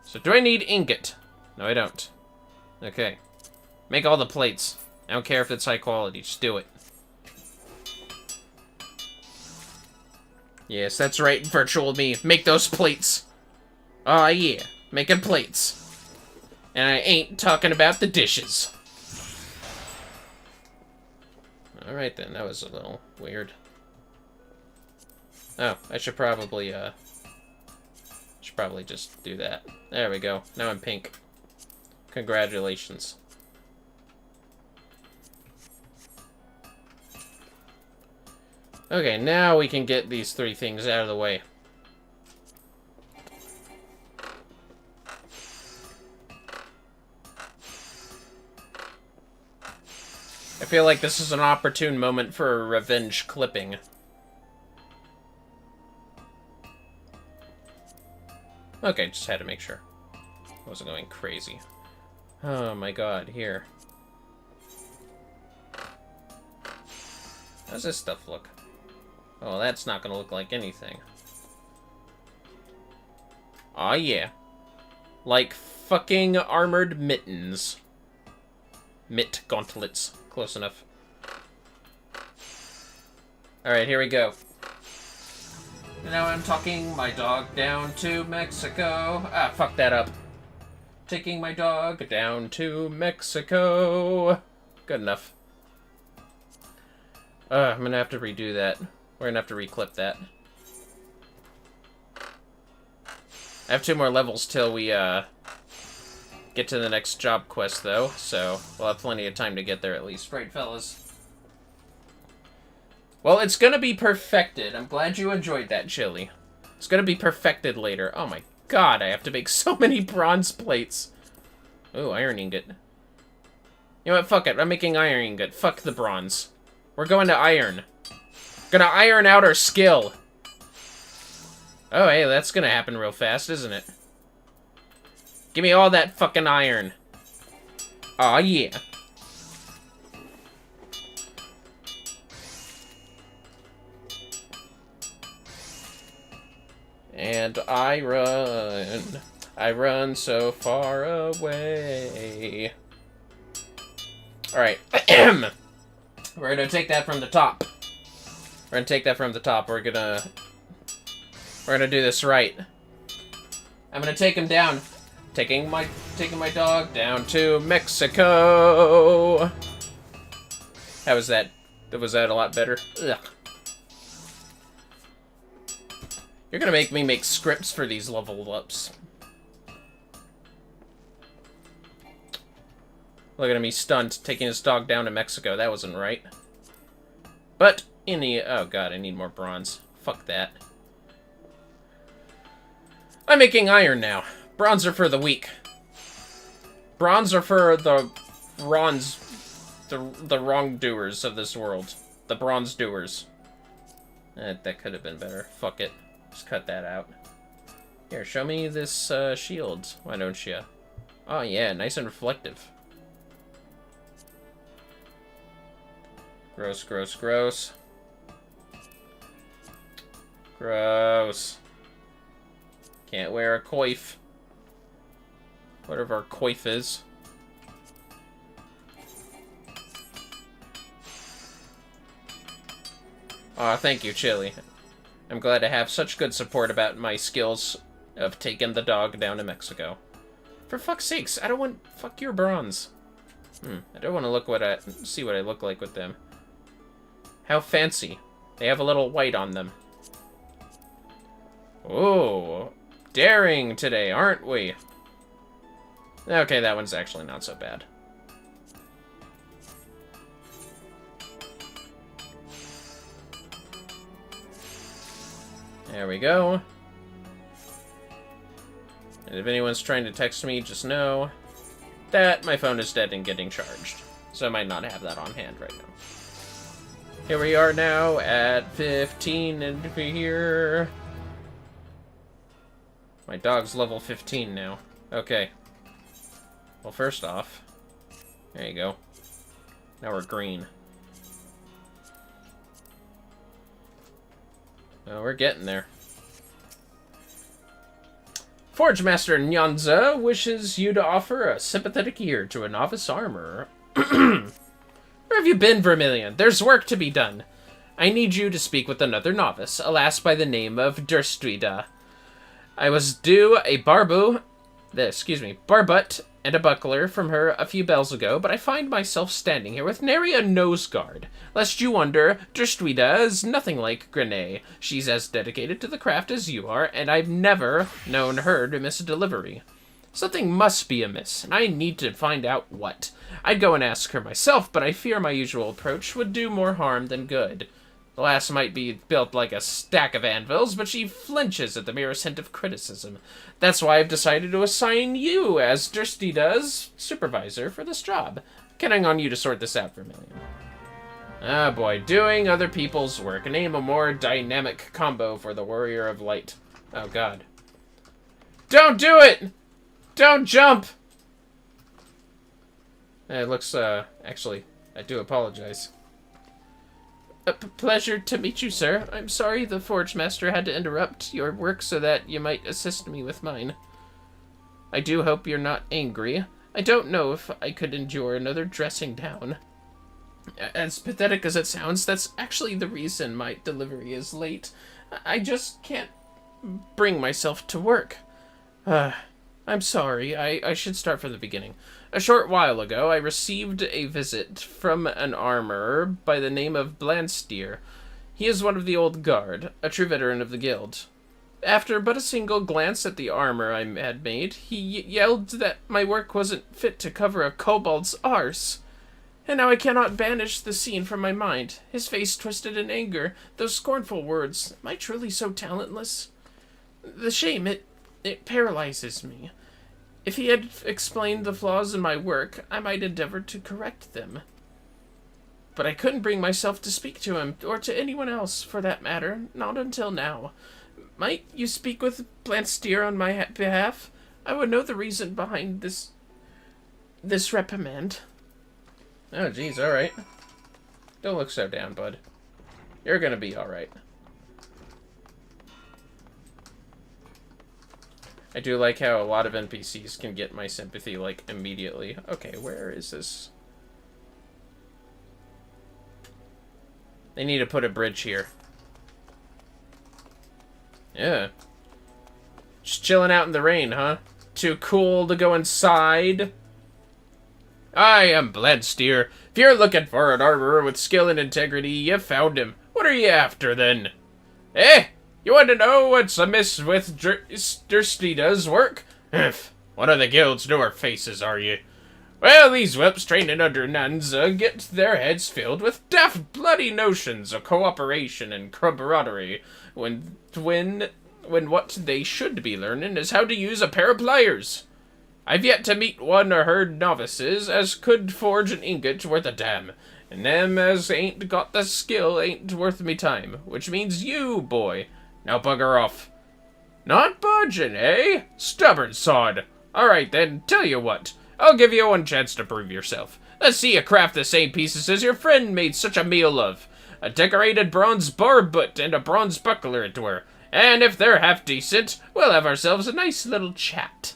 So do I need ingot? No, I don't. Okay. Make all the plates. I don't care if it's high quality, just do it. Yes, that's right, virtual me. Make those plates. Aw, yeah. Making plates. And I ain't talking about the dishes. Alright then, that was a little weird. Oh, I should probably just do that. There we go. Now I'm pink. Congratulations. Okay, now we can get these 3 things out of the way. I feel like this is an opportune moment for a revenge clipping. Okay, just had to make sure. I wasn't going crazy. Oh my god, here. How's this stuff look? Oh, that's not gonna look like anything. Aw, yeah. Like fucking armored mittens. Mitt gauntlets. Close enough. Alright, here we go. Now I'm talking my dog down to Mexico. Ah, fuck that up. Taking my dog down to Mexico. Good enough. I'm gonna have to redo that. We're gonna have to reclip that. I have 2 more levels till we, get to the next job quest, though, so we'll have plenty of time to get there at least. Right, fellas? Well, it's gonna be perfected. I'm glad you enjoyed that, Chili. It's gonna be perfected later. Oh my god, I have to make so many bronze plates. Ooh, iron ingot. You know what, fuck it. I'm making iron ingot. Fuck the bronze. We're going to iron. Gonna iron out our skill. Oh, hey, that's gonna happen real fast, isn't it? Give me all that fucking iron. Aw, yeah. And I run so far away. Alright. We're gonna take that from the top. We're gonna take that from the top. We're gonna do this right. I'm gonna take him down. Taking my dog down to Mexico. How was that? Was that a lot better? Ugh. You're gonna make me make scripts for these level ups. Look at him, he's stunned, taking his dog down to Mexico. That wasn't right. But, oh god, I need more bronze. Fuck that. I'm making iron now. Bronze are for the weak. Bronze are for the wrongdoers of this world. The bronze doers. That could have been better. Fuck it. Just cut that out. Here, show me this shield. Why don't you? Oh yeah, nice and reflective. Gross, gross, gross. Gross. Can't wear a coif. Whatever a coif is. Aw, thank you, Chili. I'm glad to have such good support about my skills of taking the dog down to Mexico. For fuck's sakes, I don't want... Fuck your bronze. I don't want to see what I look like with them. How fancy. They have a little white on them. Oh, daring today, aren't we? Okay, that one's actually not so bad. There we go. And if anyone's trying to text me, just know that my phone is dead and getting charged. So I might not have that on hand right now. Here we are now at 15, and here... My dog's level 15 now. Okay. Well, first off... There you go. Now we're green. Oh, we're getting there. Forge Master Nyanza wishes you to offer a sympathetic ear to a novice armorer. Where have you been, Vermillion? There's work to be done. I need you to speak with another novice, a lass by the name of Durstrida. I was due a barbut and a buckler from her a few bells ago, but I find myself standing here with nary a nose guard. Lest you wonder, Durstrida is nothing like Grenay. She's as dedicated to the craft as you are, and I've never known her to miss a delivery. Something must be amiss, and I need to find out what. I'd go and ask her myself, but I fear my usual approach would do more harm than good. The lass might be built like a stack of anvils, but she flinches at the merest hint of criticism. That's why I've decided to assign you as Durstrida's supervisor for this job. Counting on you to sort this out, Vermillion. Ah, boy. Doing other people's work. Name a more dynamic combo for the Warrior of Light. Oh, God. Don't do it! Don't jump! It looks, actually, I do apologize. Pleasure to meet you, sir. I'm sorry the Forge Master had to interrupt your work so that you might assist me with mine. I do hope you're not angry. I don't know if I could endure another dressing down. As pathetic as it sounds, that's actually the reason my delivery is late. I just can't bring myself to work. I'm sorry. I should start from the beginning. A short while ago, I received a visit from an armorer by the name of Blandsteer. He is one of the old guard, a true veteran of the guild. After but a single glance at the armor I had made, he yelled that my work wasn't fit to cover a kobold's arse. And now I cannot banish the scene from my mind. His face twisted in anger, those scornful words. Am I truly so talentless? The shame, it paralyzes me. If he had explained the flaws in my work, I might endeavor to correct them. But I couldn't bring myself to speak to him, or to anyone else, for that matter, not until now. Might you speak with Blandsteer on my behalf? I would know the reason behind this reprimand. Oh, geez, alright. Don't look so down, bud. You're gonna be alright. I do like how a lot of NPCs can get my sympathy, like, immediately. Okay, where is this? They need to put a bridge here. Yeah. Just chilling out in the rain, huh? Too cool to go inside? I am Blandsteer. If you're looking for an armorer with skill and integrity, you found him. What are you after, then? Eh? You want to know what's amiss with Durstida's work? One of the guild's newer faces, are you? Well, these whelps training under Nanza get their heads filled with daft bloody notions of cooperation and camaraderie, when what they should be learning is how to use a pair of pliers. I've yet to meet one or heard novices as could forge an ingot worth a damn, and them as ain't got the skill ain't worth me time, which means you, boy. Now bugger off. Not budging, eh? Stubborn sod. Alright then, tell you what. I'll give you one chance to prove yourself. Let's see you craft the same pieces as your friend made such a meal of. A decorated bronze barbut and a bronze buckler it were. And if they're half decent, we'll have ourselves a nice little chat.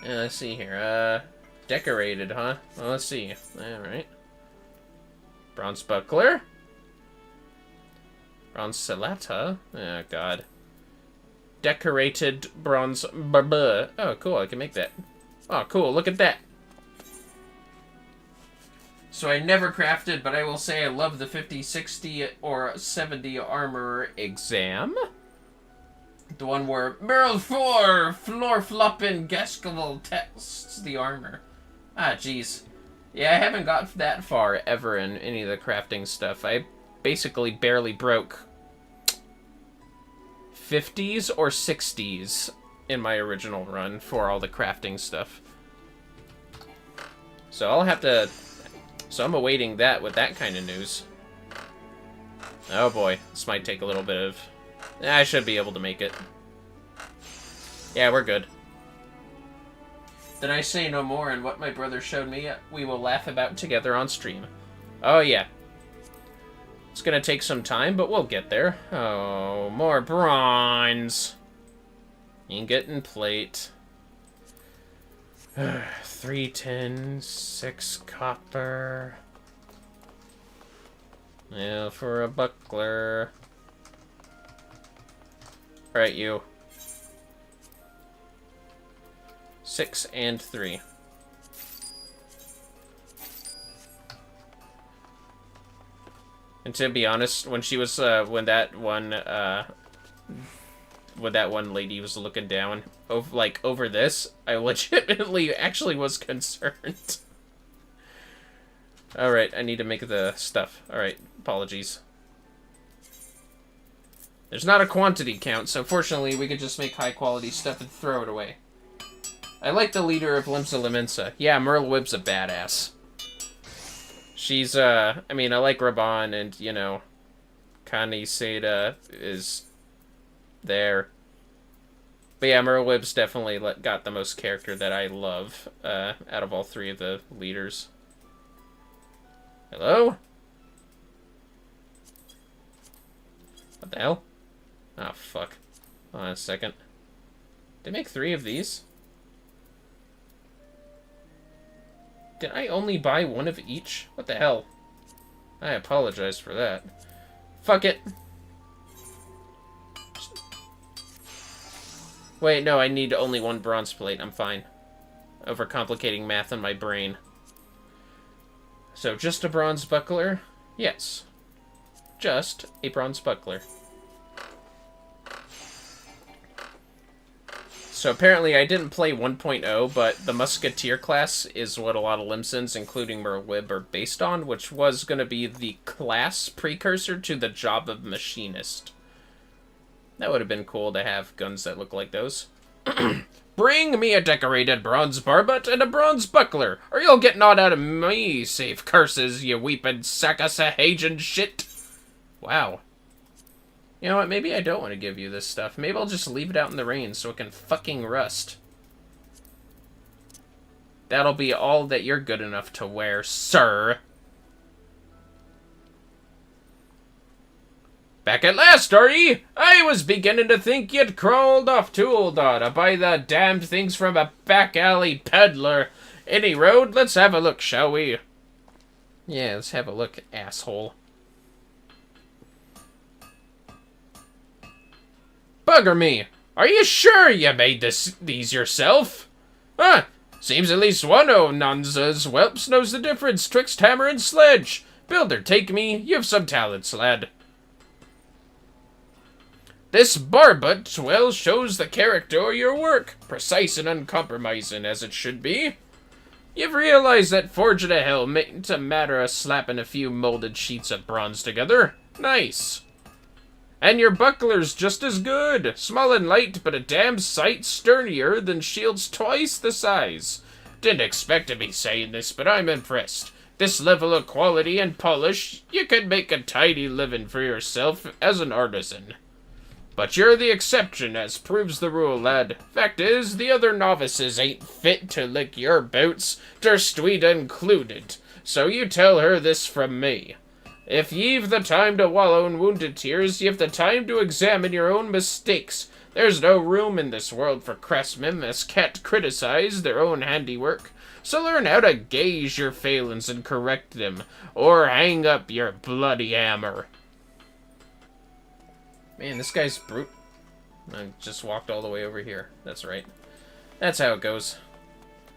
Let's see here. Decorated, huh? Well, let's see. Alright. Bronze buckler. Bronze salata. Oh, God. Decorated bronze barba. Oh, cool. I can make that. Oh, cool. Look at that. So I never crafted, but I will say I love the 50, 60, or 70 armor exam. The one where Merle 4 floor flopping Gaskell tests the armor. Ah, jeez. Yeah, I haven't got that far ever in any of the crafting stuff. I basically barely broke 50s or 60s in my original run for all the crafting stuff. So I'll have to... So I'm awaiting that with that kind of news. Oh boy, this might take a little bit of... I should be able to make it. Yeah, we're good. Then I say no more, and what my brother showed me, we will laugh about together on stream. Oh yeah. It's gonna take some time, but we'll get there. Oh, more bronze. Ingot and plate. 3 tin, 6 copper. Yeah, for a buckler. Right, you. 6 and 3. And to be honest, when she was, when that one lady was looking down, over this, I legitimately actually was concerned. Alright, I need to make the stuff. Alright, apologies. There's not a quantity count, so fortunately we could just make high quality stuff and throw it away. I like the leader of Limsa Limensa. Yeah, Merle Wibb's a badass. She's, I mean, I like Reborn, and, you know, Kaniseda is there. But yeah, Merlib's definitely got the most character that I love, out of all three of the leaders. Hello? What the hell? Oh, fuck. Hold on a second. Did they make 3 of these? Did I only buy 1 of each? What the hell? I apologize for that. Fuck it. Wait, no, I need only 1 bronze plate. I'm fine. Overcomplicating math in my brain. So, just a bronze buckler? Yes. Just a bronze buckler. So apparently I didn't play 1.0, but the Musketeer class is what a lot of Limsons, including Merlib, are based on, which was going to be the class precursor to the job of Machinist. That would have been cool to have guns that look like those. Bring me a decorated bronze barbet and a bronze buckler, or you'll get naught out of me, save curses, you weeping sack of Sahajan shit. Wow. You know what, maybe I don't want to give you this stuff. Maybe I'll just leave it out in the rain so it can fucking rust. That'll be all that you're good enough to wear, sir. Back at last, are ye? I was beginning to think you'd crawled off to Uldar to buy the damned things from a back alley peddler. Any road? Let's have a look, shall we? Yeah, let's have a look, asshole. Bugger me! Are you sure you made these yourself? Huh, seems at least one o' Nonza's whelps knows the difference twixt hammer and sledge. Builder, take me, you've some talents, lad. This barbet, well, shows the character of your work, precise and uncompromising as it should be. You've realized that forging a helm ain't a matter of slapping a few molded sheets of bronze together. Nice. And your buckler's just as good. Small and light, but a damn sight sturdier than shields twice the size. Didn't expect to be saying this, but I'm impressed. This level of quality and polish, you could make a tidy living for yourself as an artisan. But you're the exception, as proves the rule, lad. Fact is, the other novices ain't fit to lick your boots, Durstweed included. So you tell her this from me. If ye've the time to wallow in wounded tears, ye've the time to examine your own mistakes. There's no room in this world for craftsmen as can't criticize their own handiwork. So learn how to gauge your failings and correct them, or hang up your bloody hammer. Man, this guy's brute. I just walked all the way over here. That's right. That's how it goes.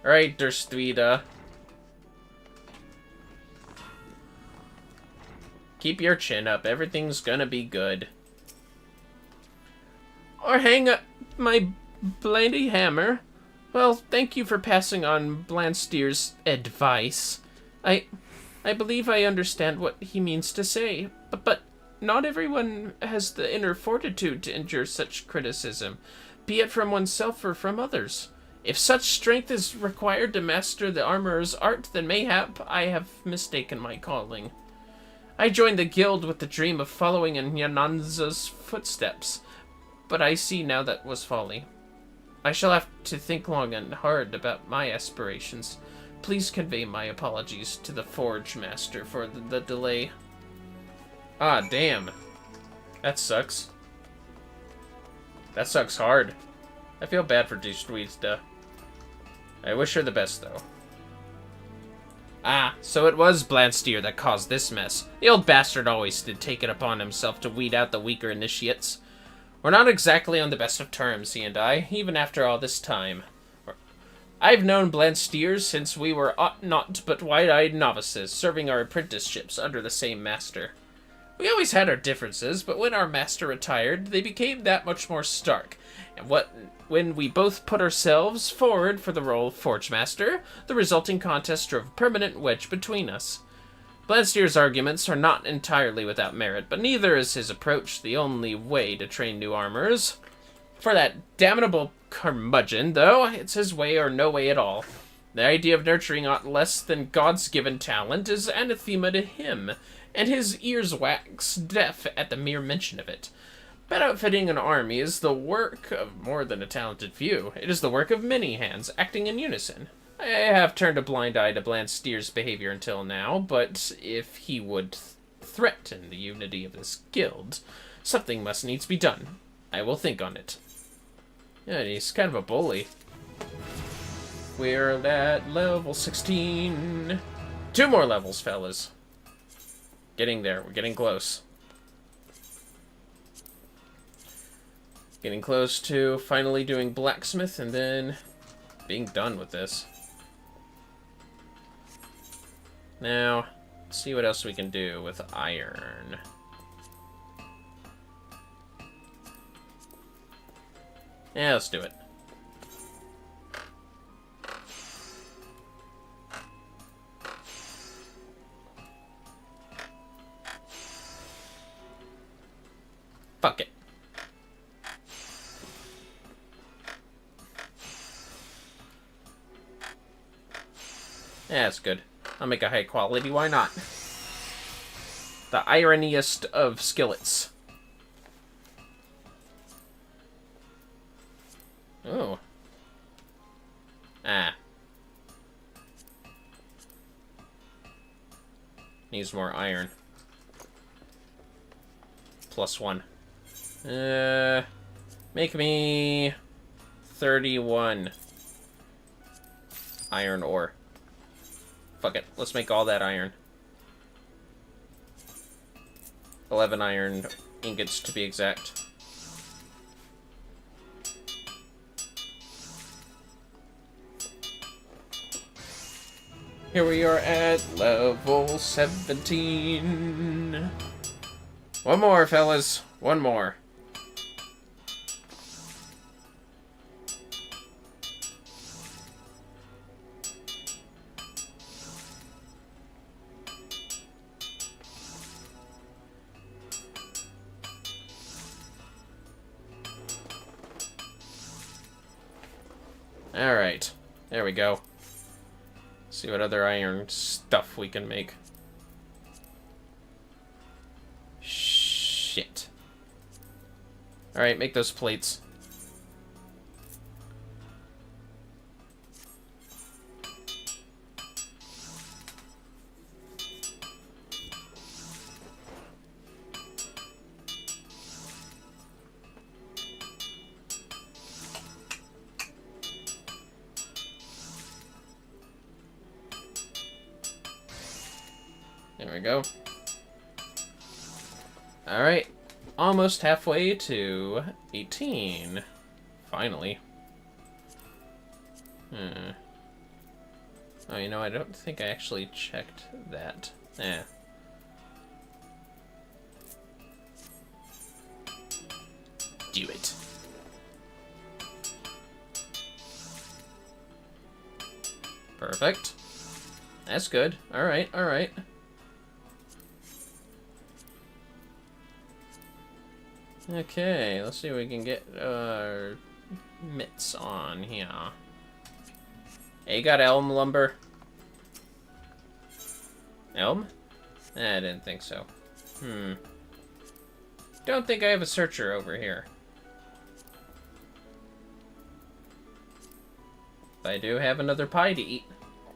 Alright, Durstweed, keep your chin up. Everything's gonna be good. Or hang up my bloody hammer. Well, thank you for passing on Blanstier's advice. I believe I understand what he means to say, but not everyone has the inner fortitude to endure such criticism, be it from oneself or from others. If such strength is required to master the armorer's art, then mayhap I have mistaken my calling. I joined the guild with the dream of following in Yananza's footsteps, but I see now that was folly. I shall have to think long and hard about my aspirations. Please convey my apologies to the Forge Master for the delay. Ah, damn. That sucks. That sucks hard. I feel bad for Durstweed. I wish her the best, though. Ah, so it was Blanstier that caused this mess. The old bastard always did take it upon himself to weed out the weaker initiates. We're not exactly on the best of terms, he and I, even after all this time. I've known Blanstiers since we were naught but wide-eyed novices, serving our apprenticeships under the same master. We always had our differences, but when our master retired, they became that much more stark. And when we both put ourselves forward for the role of Forge Master, the resulting contest drove a permanent wedge between us. Blanstier's arguments are not entirely without merit, but neither is his approach the only way to train new armorers. For that damnable curmudgeon, though, it's his way or no way at all. The idea of nurturing aught less than God's given talent is anathema to him, and his ears wax deaf at the mere mention of it. But outfitting an army is the work of more than a talented few. It is the work of many hands, acting in unison. I have turned a blind eye to Blansteer's behavior until now, but if he would threaten the unity of this guild, something must needs be done. I will think on it. Yeah, he's kind of a bully. We're at level 16. 2 more levels, fellas. Getting there. We're getting close. Getting close to finally doing blacksmith and then being done with this. Now, let's see what else we can do with iron. Yeah, let's do it. Fuck it. Yeah, that's good. I'll make a high quality, why not? The ironiest of skillets. Oh. Ah. Needs more iron. +1. Make me 31 iron ore. Fuck it. Let's make all that iron. 11 iron ingots to be exact. Here we are at level 17. One more, fellas. One more. Alright. There we go. See what other iron stuff we can make. Shit. Alright, make those plates. There we go. Alright. Almost halfway to 18. Finally. Oh, you know, I don't think I actually checked that. Eh. Do it. Perfect. That's good. Alright, alright. Okay, let's see if we can get our mitts on here. Hey, you got elm lumber? Elm? I didn't think so. Don't think I have a searcher over here. But I do have another pie to eat.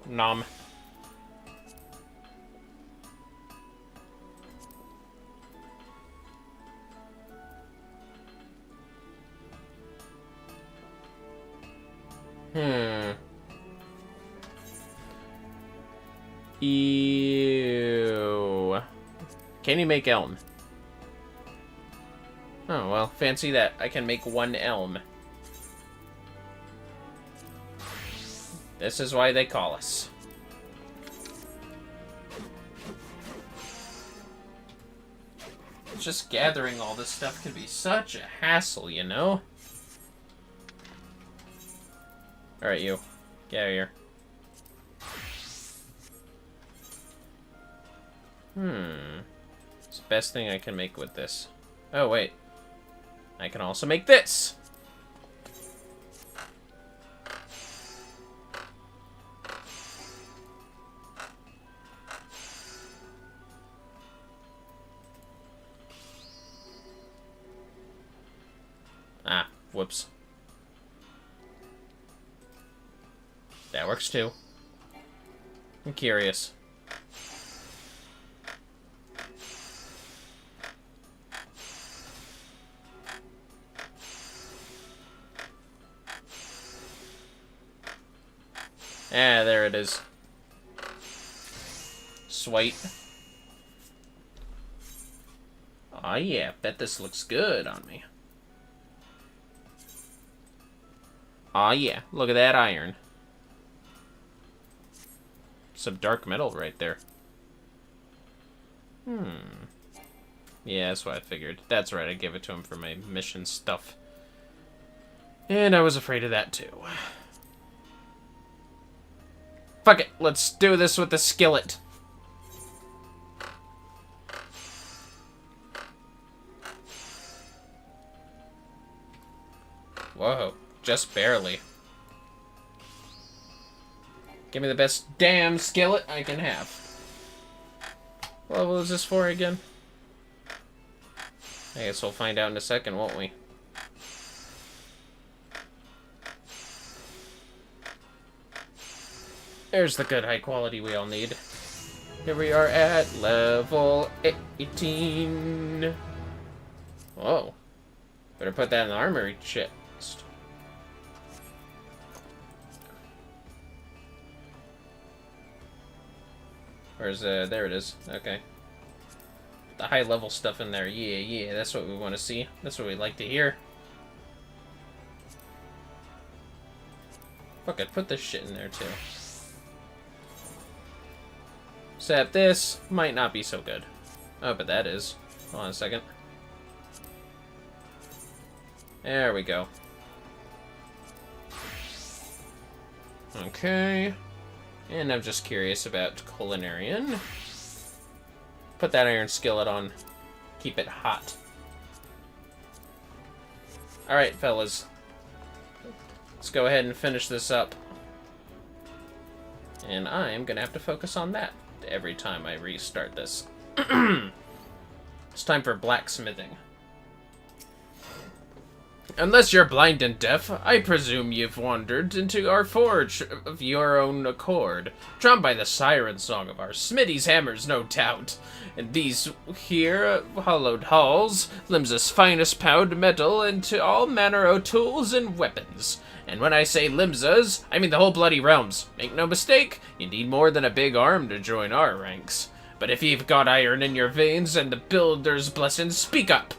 Nom. Ew. Can you make elm? Oh, well, fancy that. I can make 1 elm. This is why they call us. Just gathering all this stuff can be such a hassle, you know? Alright, you. Get out of here. It's the best thing I can make with this. Oh, wait. I can also make this! Whoops. That works too. I'm curious. Ah, there it is. Sweet. Aw, yeah, bet this looks good on me. Aw, yeah, look at that iron. Some dark metal right there. Yeah, that's what I figured. That's right, I gave it to him for my mission stuff. And I was afraid of that too. Fuck it, let's do this with the skillet. Whoa, just barely. Give me the best damn skillet I can have. What level is this for again? I guess we'll find out in a second, won't we? There's the good high quality we all need. Here we are at level 18. Whoa. Better put that in the armory chest. Where's, there it is. Okay. The high level stuff in there. Yeah, yeah, that's what we want to see. That's what we like to hear. Fuck it, put this shit in there too. Except this might not be so good. Oh, but that is. Hold on a second. There we go. Okay. And I'm just curious about Culinarian. Put that iron skillet on. Keep it hot. Alright, fellas. Let's go ahead and finish this up. And I'm gonna have to focus on that every time I restart this. It's time for blacksmithing. Unless you're blind and deaf, I presume you've wandered into our forge of your own accord, drawn by the siren song of our Smitty's hammers, no doubt. And these here hollowed halls, Limsa's finest pound metal into all manner o' tools and weapons. And when I say Limsa's, I mean the whole bloody realms. Make no mistake, you need more than a big arm to join our ranks. But if you've got iron in your veins and the builder's blessing, speak up.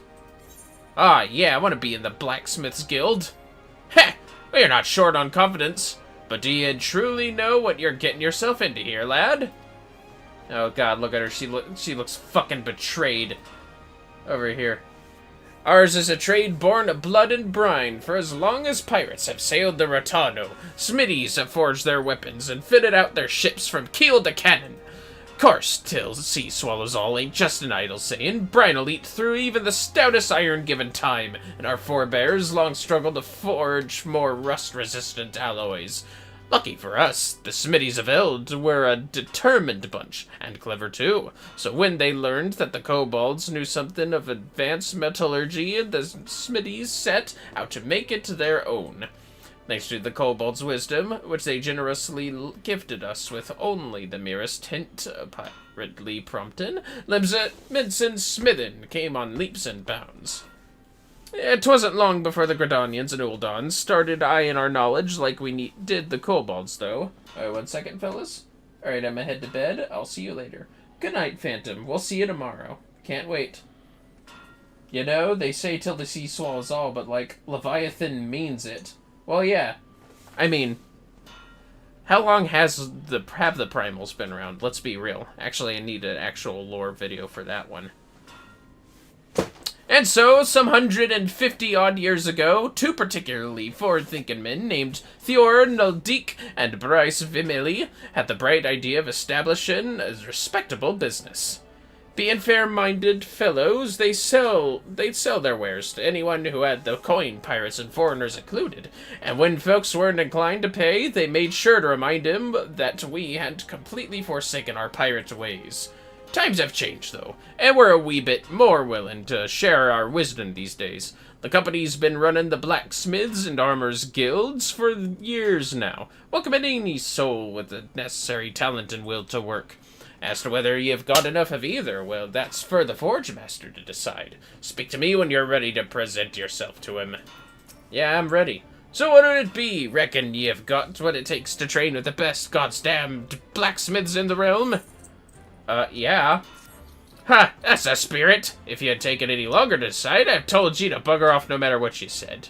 Ah, yeah, I want to be in the Blacksmith's Guild. Heh, well, you're not short on confidence. But do you truly know what you're getting yourself into here, lad? Oh god, look at her, she looks fucking betrayed. Over here. Ours is a trade born of blood and brine, for as long as pirates have sailed the Rotano, Smitties have forged their weapons and fitted out their ships from keel to cannon. Course, till sea swallows all ain't just an idle saying. Brine'll eat through even the stoutest iron given time, and our forebears long struggled to forge more rust-resistant alloys. Lucky for us, the Smitties of Eld were a determined bunch, and clever too. So when they learned that the kobolds knew something of advanced metallurgy, the Smitties set out to make it their own. Thanks to the kobolds' wisdom, which they generously gifted us with only the merest hint, pirately promptin', Limsa Minson Smithin came on leaps and bounds. It wasn't long before the Gradonians and Uldons started eyeing our knowledge like we did the kobolds, though. Alright, 1 second, fellas. Alright, I'm gonna head to bed. I'll see you later. Good night, Phantom. We'll see you tomorrow. Can't wait. You know, they say till the sea swallows all, but, like, Leviathan means it. Well, yeah. I mean, how long have the primals been around? Let's be real. Actually, I need an actual lore video for that one. And so, some 150-odd years ago, two particularly forward-thinking men named Theor Noldik and Bryce Vimili had the bright idea of establishing a respectable business. Being fair-minded fellows, they'd sell their wares to anyone who had the coin, pirates and foreigners included. And when folks weren't inclined to pay, they made sure to remind him that we had completely forsaken our pirate ways. Times have changed, though, and we're a wee bit more willing to share our wisdom these days. The company's been running the blacksmiths and armors guilds for years now, welcoming any soul with the necessary talent and will to work. As to whether you've got enough of either, well, that's for the Forge Master to decide. Speak to me when you're ready to present yourself to him. Yeah, I'm ready. So what would it be? Reckon you've got what it takes to train with the best goddamned blacksmiths in the realm? Yeah. Ha, that's a spirit. If you had taken any longer to decide, I've told you to bugger off no matter what you said.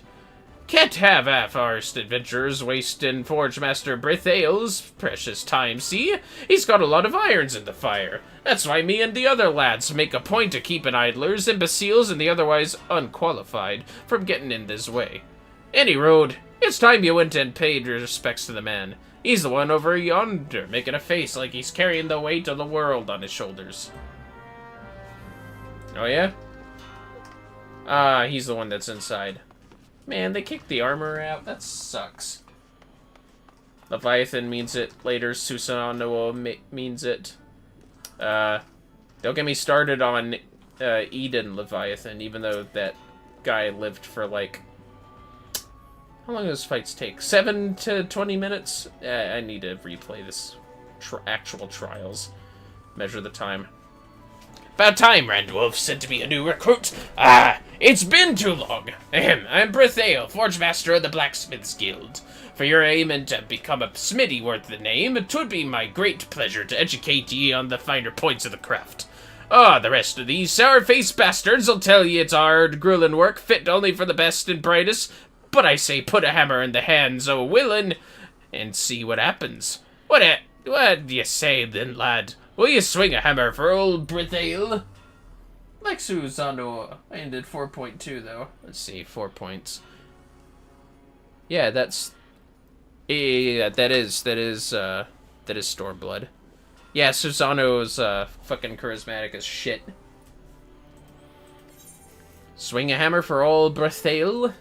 Can't have half-arsed adventurers wasting Forge Master Brithale's precious time, see? He's got a lot of irons in the fire. That's why me and the other lads make a point of keeping idlers, imbeciles, and the otherwise unqualified from getting in this way. Any road, it's time you went and paid your respects to the man. He's the one over yonder, making a face like he's carrying the weight of the world on his shoulders. Oh, yeah? Ah, he's the one that's inside. Man, they kicked the armor out. That sucks. Leviathan means it. Later, Susanoo means it. Don't get me started on Eden Leviathan, even though that guy lived for, like... How long do those fights take? 7 to 20 minutes? I need to replay this actual trials. Measure the time. About time, Randwolf sent me a new recruit. It's been too long. Ahem, I'm Brithale, Forge Master of the Blacksmiths Guild. For your aiming to become a smithy worth the name, 'twould be my great pleasure to educate ye on the finer points of the craft. The rest of these sour-faced bastards'll tell ye it's hard, grueling work, fit only for the best and brightest, but I say put a hammer in the hands o' willin' and see what happens. What do you say then, lad? Will you swing a hammer for old Brithale? Like Susanoo, I ended 4.2 though. Let's see, 4 points. Yeah, that's... Yeah, that is Stormblood. Yeah, Susanoo's fucking charismatic as shit. Swing a hammer for old Brithale?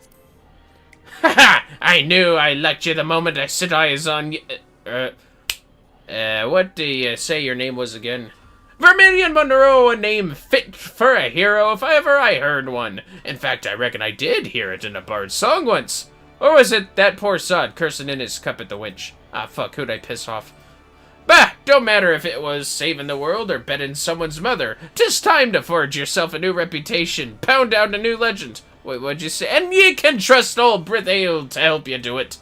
Haha! I knew I liked you the moment I set eyes on you. What do you say your name was again? Vermillion Monroe, a name fit for a hero if ever I heard one. In fact, I reckon I did hear it in a bard's song once. Or was it that poor sod cursing in his cup at the winch? Ah, fuck, who'd I piss off? Bah! Don't matter if it was saving the world or betting someone's mother. 'Tis time to forge yourself a new reputation, pound out a new legend. Wait, what'd you say? And ye can trust old Brithale to help you do it.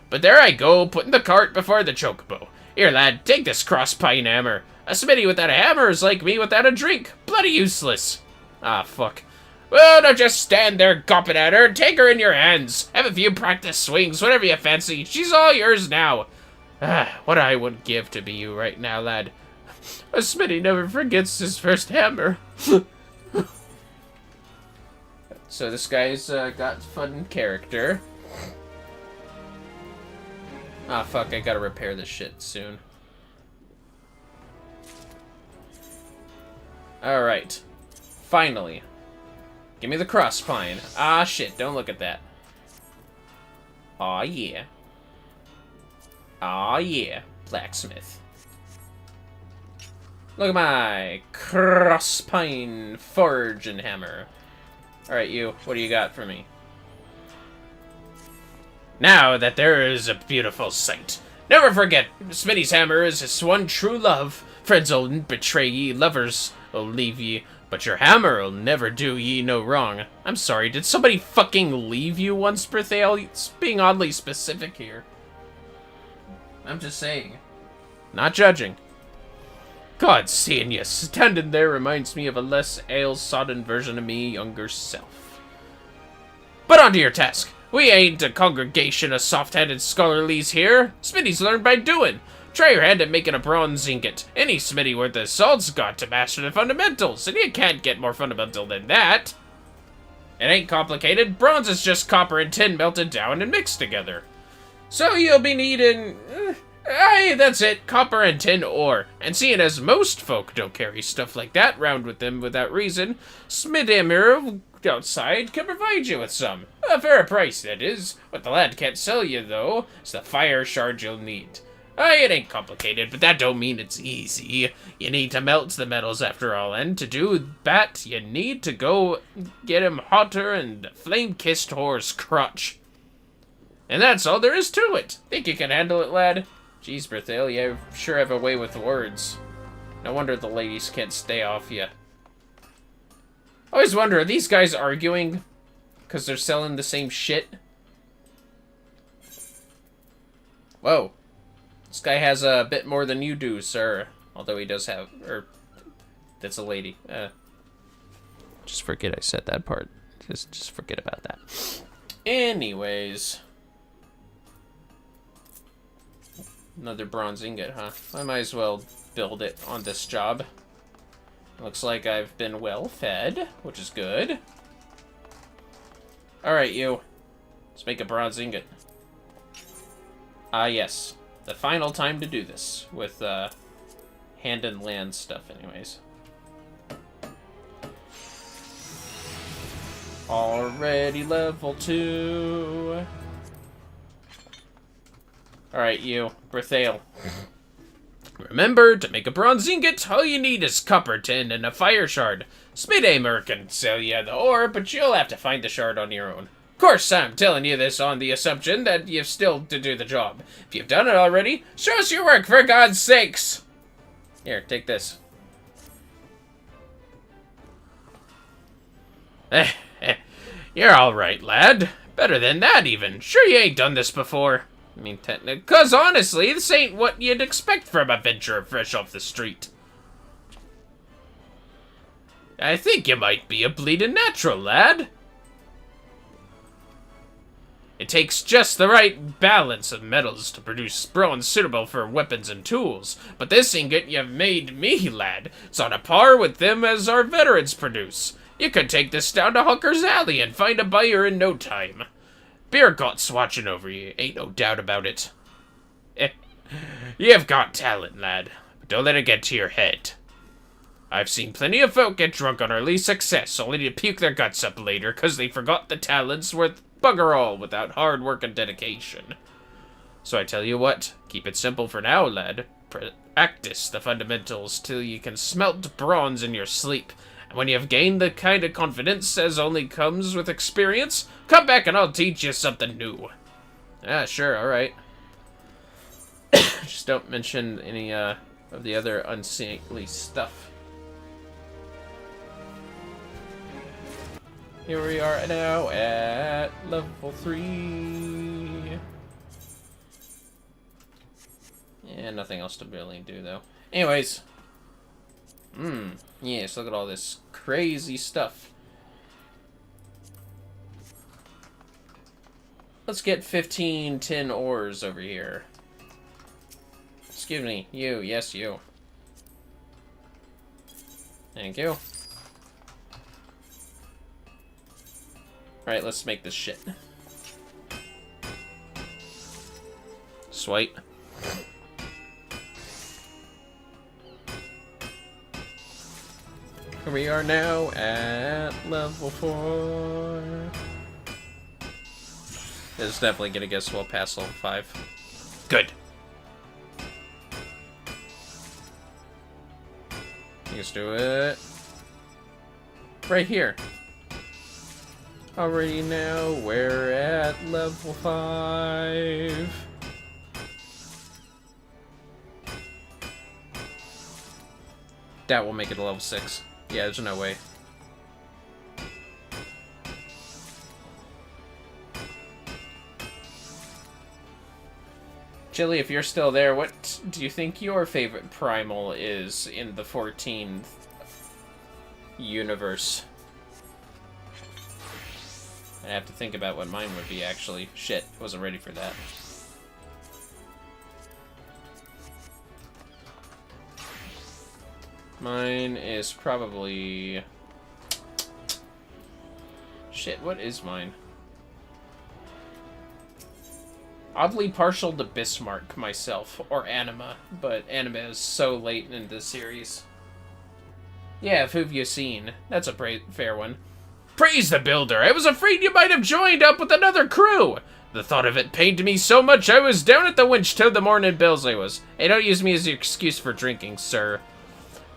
But there I go, putting the cart before the chocobo. Here, lad, take this cross-pine hammer. A smithy without a hammer is like me without a drink. Bloody useless. Ah, fuck. Well, don't just stand there gawping at her. Take her in your hands. Have a few practice swings, whatever you fancy. She's all yours now. What I wouldn't give to be you right now, lad. A smithy never forgets his first hammer. So this guy's got fun character. Ah, fuck, I gotta repair this shit soon. Alright. Finally. Give me the crosspine. Ah, shit, don't look at that. Aw, yeah. Aw, yeah. Blacksmith. Look at my crosspine forge and hammer. Alright, you. What do you got for me? Now that there is a beautiful sight. Never forget, Smitty's hammer is his one true love. Friends'll betray ye, lovers'll leave ye, but your hammer'll never do ye no wrong. I'm sorry, did somebody fucking leave you once, Brithale? It's being oddly specific here. I'm just saying. Not judging. God, seeing you standing there reminds me of a less ale-sodden version of me younger self. But on to your task. We ain't a congregation of soft-headed scholarlies here. Smitty's learned by doing. Try your hand at making a bronze ingot. Any smitty worth his salt's got to master the fundamentals, and you can't get more fundamental than that. It ain't complicated. Bronze is just copper and tin melted down and mixed together. So you'll be needing... aye, that's it. Copper and tin ore. And seeing as most folk don't carry stuff like that round with them without reason, Smidamir outside can provide you with some. A fair price, that is. What the lad can't sell you, though, is the fire shard you'll need. It ain't complicated, but that don't mean it's easy. You need to melt the metals after all, and to do that, you need to go get him hotter and flame-kissed horse crutch. And that's all there is to it. Think you can handle it, lad? Jeez, Berthale, you sure have a way with words. No wonder the ladies can't stay off you. I always wonder, are these guys arguing because they're selling the same shit? Whoa. This guy has a bit more than you do, sir. Although he does have... that's a lady. Just forget I said that part. Just forget about that. Anyways. Another bronze ingot, huh? I might as well build it on this job. Looks like I've been well fed, which is good. Alright, you. Let's make a bronze ingot. Yes. The final time to do this with hand and land stuff anyways. Already level 2. Alright, you. Berthale. Remember, to make a bronze ingot, all you need is copper tin and a fire shard. SmidnightBlossom can sell you the ore, but you'll have to find the shard on your own. Of course, I'm telling you this on the assumption that you've still to do the job. If you've done it already, show us your work, for God's sakes! Here, take this. You're alright, lad. Better than that, even. Sure you ain't done this before. I mean, technically, 'cause honestly, this ain't what you'd expect from a venturer fresh off the street. I think you might be a bleeding natural, lad. It takes just the right balance of metals to produce bronze suitable for weapons and tools, but this ingot you've made me, lad, is on a par with them as our veterans produce. You could take this down to Hooker's Alley and find a buyer in no time. Beergot's watching over you, ain't no doubt about it. You've got talent, lad, but don't let it get to your head. I've seen plenty of folk get drunk on early success, only to puke their guts up later, 'cause they forgot the talent's worth bugger all without hard work and dedication. So I tell you what, keep it simple for now, lad. Practice the fundamentals till you can smelt bronze in your sleep. And when you've gained the kind of confidence as only comes with experience, come back and I'll teach you something new. Sure, alright. Just don't mention any of the other unseemly stuff. Here we are now at level 3. Yeah, nothing else to really do, though. Anyways. Yes, look at all this crazy stuff. Let's get 15 tin ores over here. Excuse me, you. Yes, you. Thank you. Alright, let's make this shit. Swipe. Here we are now at level 4. This is definitely gonna get us well past level 5. Good. Let's do it. Right here. Already now, we're at level 5. That will make it a level 6. Yeah, there's no way. Chili, if you're still there, what do you think your favorite primal is in the 14th universe? I have to think about what mine would be, actually. Shit, wasn't ready for that. Mine is probably... Shit, what is mine? Oddly partial to Bismarck, myself, or Anima, but Anima is so late in the series. Yeah, who've you seen? That's a fair one. Praise the builder. I was afraid you might have joined up with another crew. The thought of it pained me so much I was down at the winch till the morning bells I was. Hey, don't use me as your excuse for drinking, sir.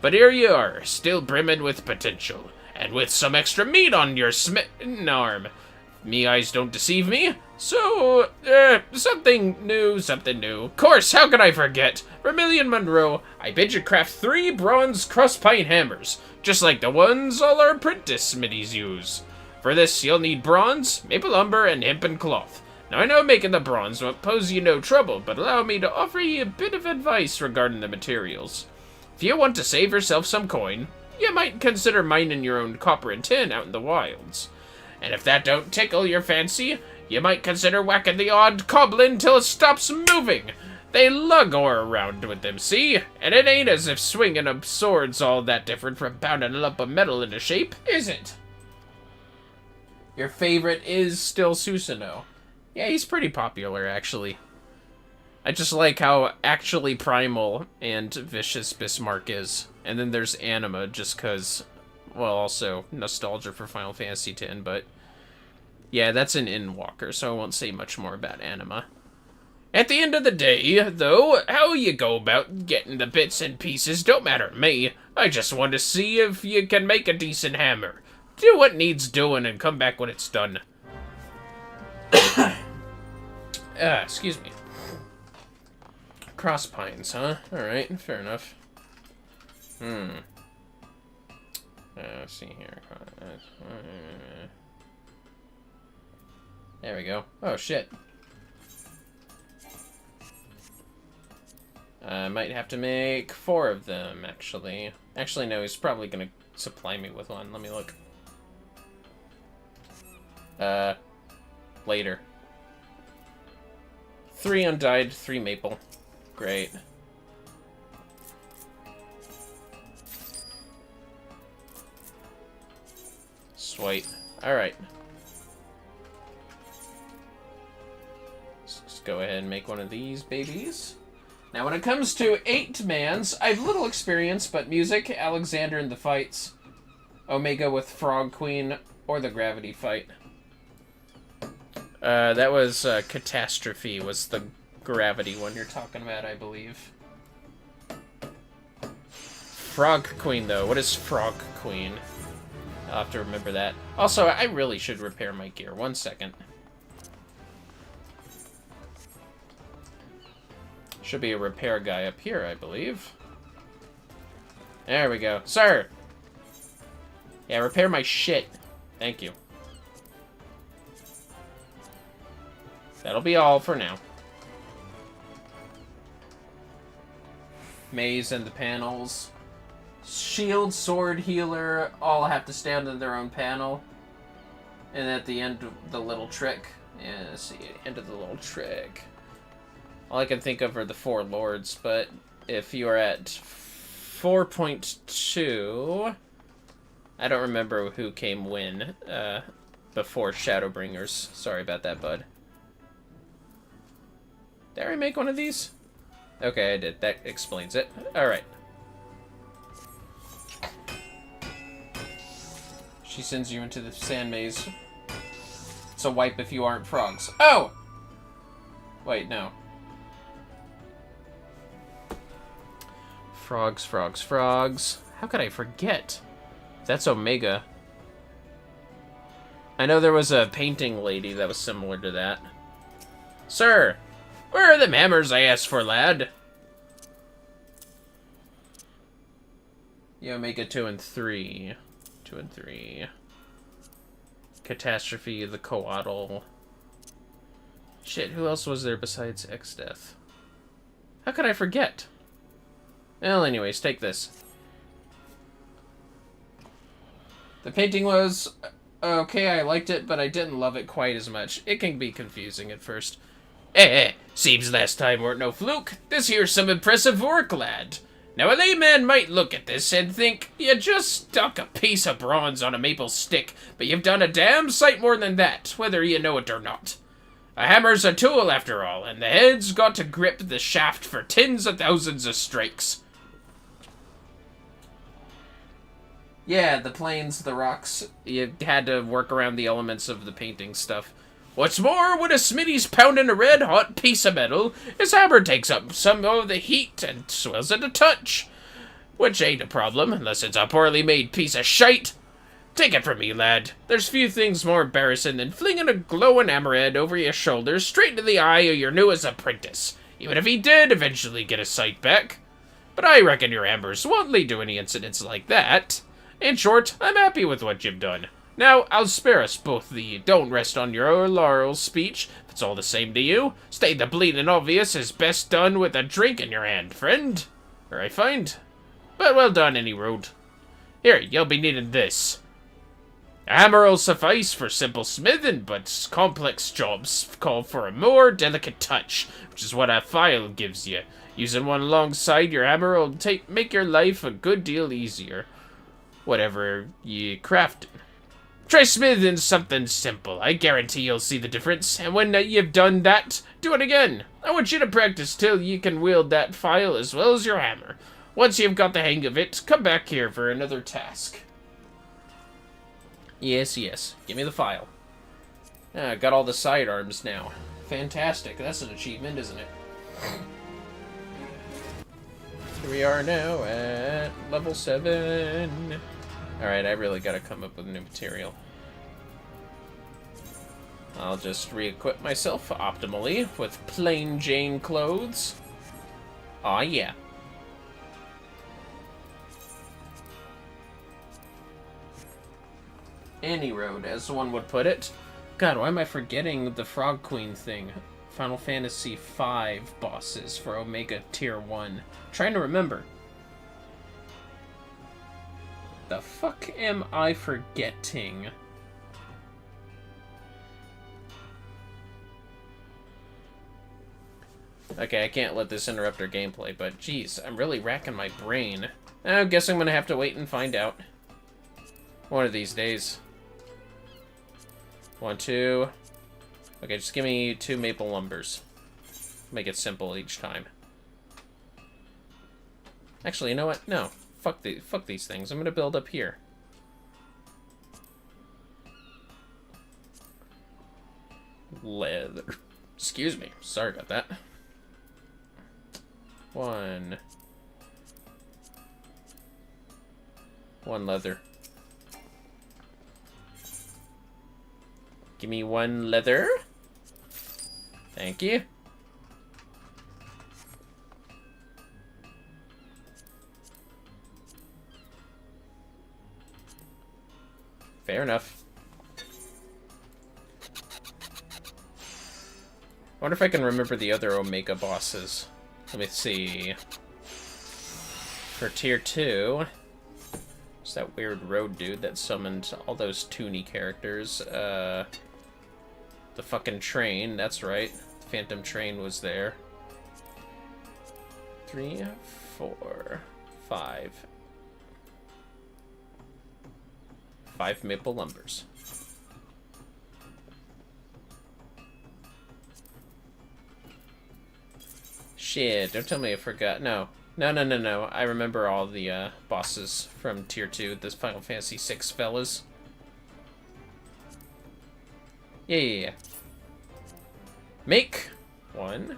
But here you are, still brimming with potential. And with some extra meat on your smitten arm. Me eyes don't deceive me. So, something new. Of course, how could I forget? Vermillion Monroe, I bid you craft 3 bronze crosspine hammers, just like the ones all our apprentice smithies use. For this, you'll need bronze, maple lumber, and hempen cloth. Now, I know making the bronze won't pose you no trouble, but allow me to offer you a bit of advice regarding the materials. If you want to save yourself some coin, you might consider mining your own copper and tin out in the wilds. And if that don't tickle your fancy, you might consider whacking the odd goblin till it stops moving. They lug ore around with them, see? And it ain't as if swinging a sword's all that different from pounding a lump of metal into shape, is it? Your favorite is still Susanoo. Yeah, he's pretty popular, actually. I just like how actually primal and vicious Bismarck is. And then there's Anima, just because, well, also nostalgia for Final Fantasy X, but yeah, that's an Endwalker, so I won't say much more about Anima. At the end of the day, though, how you go about getting the bits and pieces don't matter to me. I just want to see if you can make a decent hammer. Do what needs doing and come back when it's done. Excuse me. Cross pines, huh? Alright, fair enough. Let's see here. There we go. Oh, shit. I might have to make 4 of them, actually. Actually, no, he's probably gonna supply me with one. Let me look. Later. 3 undyed, 3 maple. Great. Sweet. Alright. Let's just go ahead and make one of these babies. Now, when it comes to 8-mans, I have little experience, but music, Alexander in the fights, Omega with Frog Queen, or the Gravity fight. That was, Catastrophe was the Gravity one you're talking about, I believe. Frog Queen, though. What is Frog Queen? I'll have to remember that. Also, I really should repair my gear. 1 second. Should be a repair guy up here, I believe. There we go. Sir! Yeah, repair my shit. Thank you. That'll be all for now. Maze and the panels. Shield, sword, healer, all have to stand on their own panel. And at the end of the little trick. Yeah, let's see, end of the little trick. All I can think of are the 4 lords, but if you are at 4.2... I don't remember who came when, before Shadowbringers. Sorry about that, bud. Did I make one of these? Okay, I did. That explains it. Alright. She sends you into the sand maze. It's a wipe if you aren't frogs. Oh! Wait, no. Frogs, frogs, frogs. How could I forget? That's Omega. I know there was a painting lady that was similar to that. Sir! Where are them hammers I asked for, lad? Yeah, Omega 2 and 3. 2 and 3. Catastrophe, the Coatl. Shit, who else was there besides X-Death? How could I forget? Well, anyways, take this. The painting was okay, I liked it, but I didn't love it quite as much. It can be confusing at first. Seems last time weren't no fluke. This here's some impressive work, lad. Now, a layman might look at this and think, you just stuck a piece of bronze on a maple stick, but you've done a damn sight more than that, whether you know it or not. A hammer's a tool, after all, and the head's got to grip the shaft for tens of thousands of strikes. Yeah, the planes, the rocks. You had to work around the elements of the painting stuff. What's more, when a smithy's pounding a red-hot piece of metal, his hammer takes up some of the heat and swells it a touch. Which ain't a problem, unless it's a poorly made piece of shite. Take it from me, lad. There's few things more embarrassing than flinging a glowing hammerhead over your shoulder straight into the eye of your newest apprentice, even if he did eventually get his sight back. But I reckon your hammers won't lead to any incidents like that. In short, I'm happy with what you've done. Now, I'll spare us both the don't rest on your laurels speech, if it's all the same to you. State the bleeding obvious is best done with a drink in your hand, friend. Or I find. But well done, any road. Here, you'll be needing this. A hammer'll suffice for simple smithing, but complex jobs call for a more delicate touch, which is what a file gives you. Using one alongside your hammer will make your life a good deal easier. Whatever you crafting. Try smithing something simple. I guarantee you'll see the difference. And when you've done that, do it again. I want you to practice till you can wield that file as well as your hammer. Once you've got the hang of it, come back here for another task. Yes, yes. Give me the file. I got all the sidearms now. Fantastic. That's an achievement, isn't it? Here we are now at level 7. Alright, I really gotta come up with new material. I'll just re-equip myself optimally with plain Jane clothes. Aw, yeah. Any road, as one would put it. God, why am I forgetting the Frog Queen thing? Final Fantasy V bosses for Omega Tier 1. Trying to remember. The fuck am I forgetting? Okay, I can't let this interrupt our gameplay, but geez, I'm really racking my brain. I guess I'm gonna have to wait and find out. One of these days. 1, 2. Okay, just give me 2 maple lumbers. Make it simple each time. Actually, you know what? No. Fuck these things. I'm gonna build up here. Leather. Excuse me. Sorry about that. 1 leather. Give me 1 leather. Thank you. Fair enough. I wonder if I can remember the other Omega bosses. Let me see. For Tier 2, it's that weird road dude that summoned all those toony characters. The fucking train, that's right. The Phantom Train was there. 3, 4, 5. 5 maple lumbers. Shit, don't tell me I forgot. No. No. I remember all the bosses from Tier 2, this Final Fantasy VI fellas. Yeah. Make 1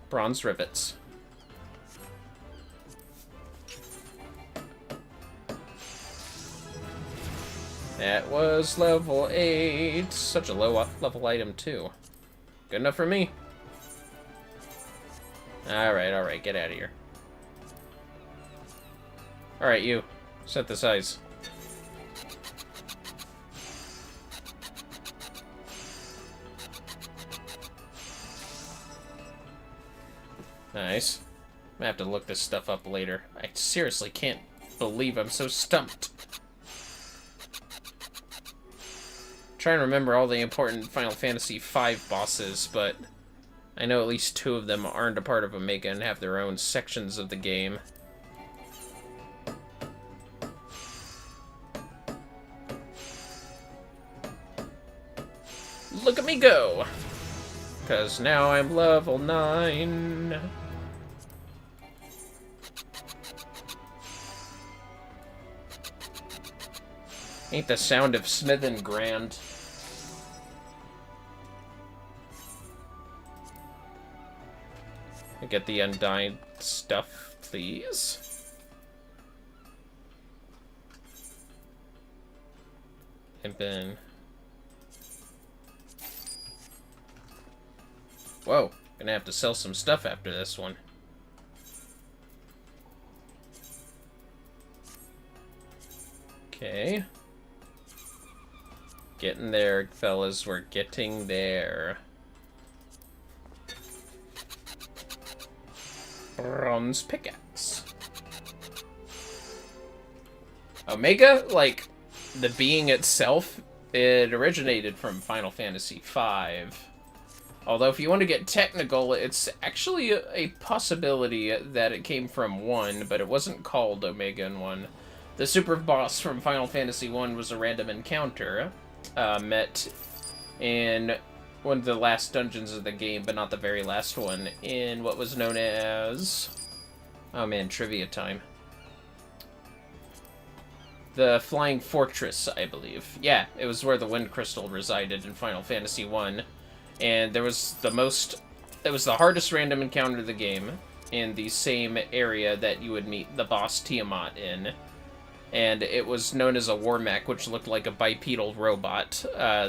bronze rivets. That was level 8. Such a low level item, too. Good enough for me. Alright, get out of here. Alright, you. Set the size. Nice. I'm gonna have to look this stuff up later. I seriously can't believe I'm so stumped. Trying to remember all the important Final Fantasy V bosses, but I know at least 2 of them aren't a part of Omega and have their own sections of the game. Look at me go! 'Cause now I'm level 9. Ain't the sound of smithin' grand. Get the undyed stuff, please. And then... Whoa, gonna have to sell some stuff after this one. Okay. Getting there, fellas, we're getting there. Bronze pickaxe. Omega, like, the being itself, it originated from Final Fantasy V. Although, if you want to get technical, it's actually a possibility that it came from 1, but it wasn't called Omega in 1. The super boss from Final Fantasy I was a random encounter, met in one of the last dungeons of the game, but not the very last one, in what was known as... Oh man, trivia time. The Flying Fortress, I believe. Yeah, it was where the Wind Crystal resided in Final Fantasy I. And there was the most... It was the hardest random encounter of the game, in the same area that you would meet the boss Tiamat in. And it was known as a war mech, which looked like a bipedal robot.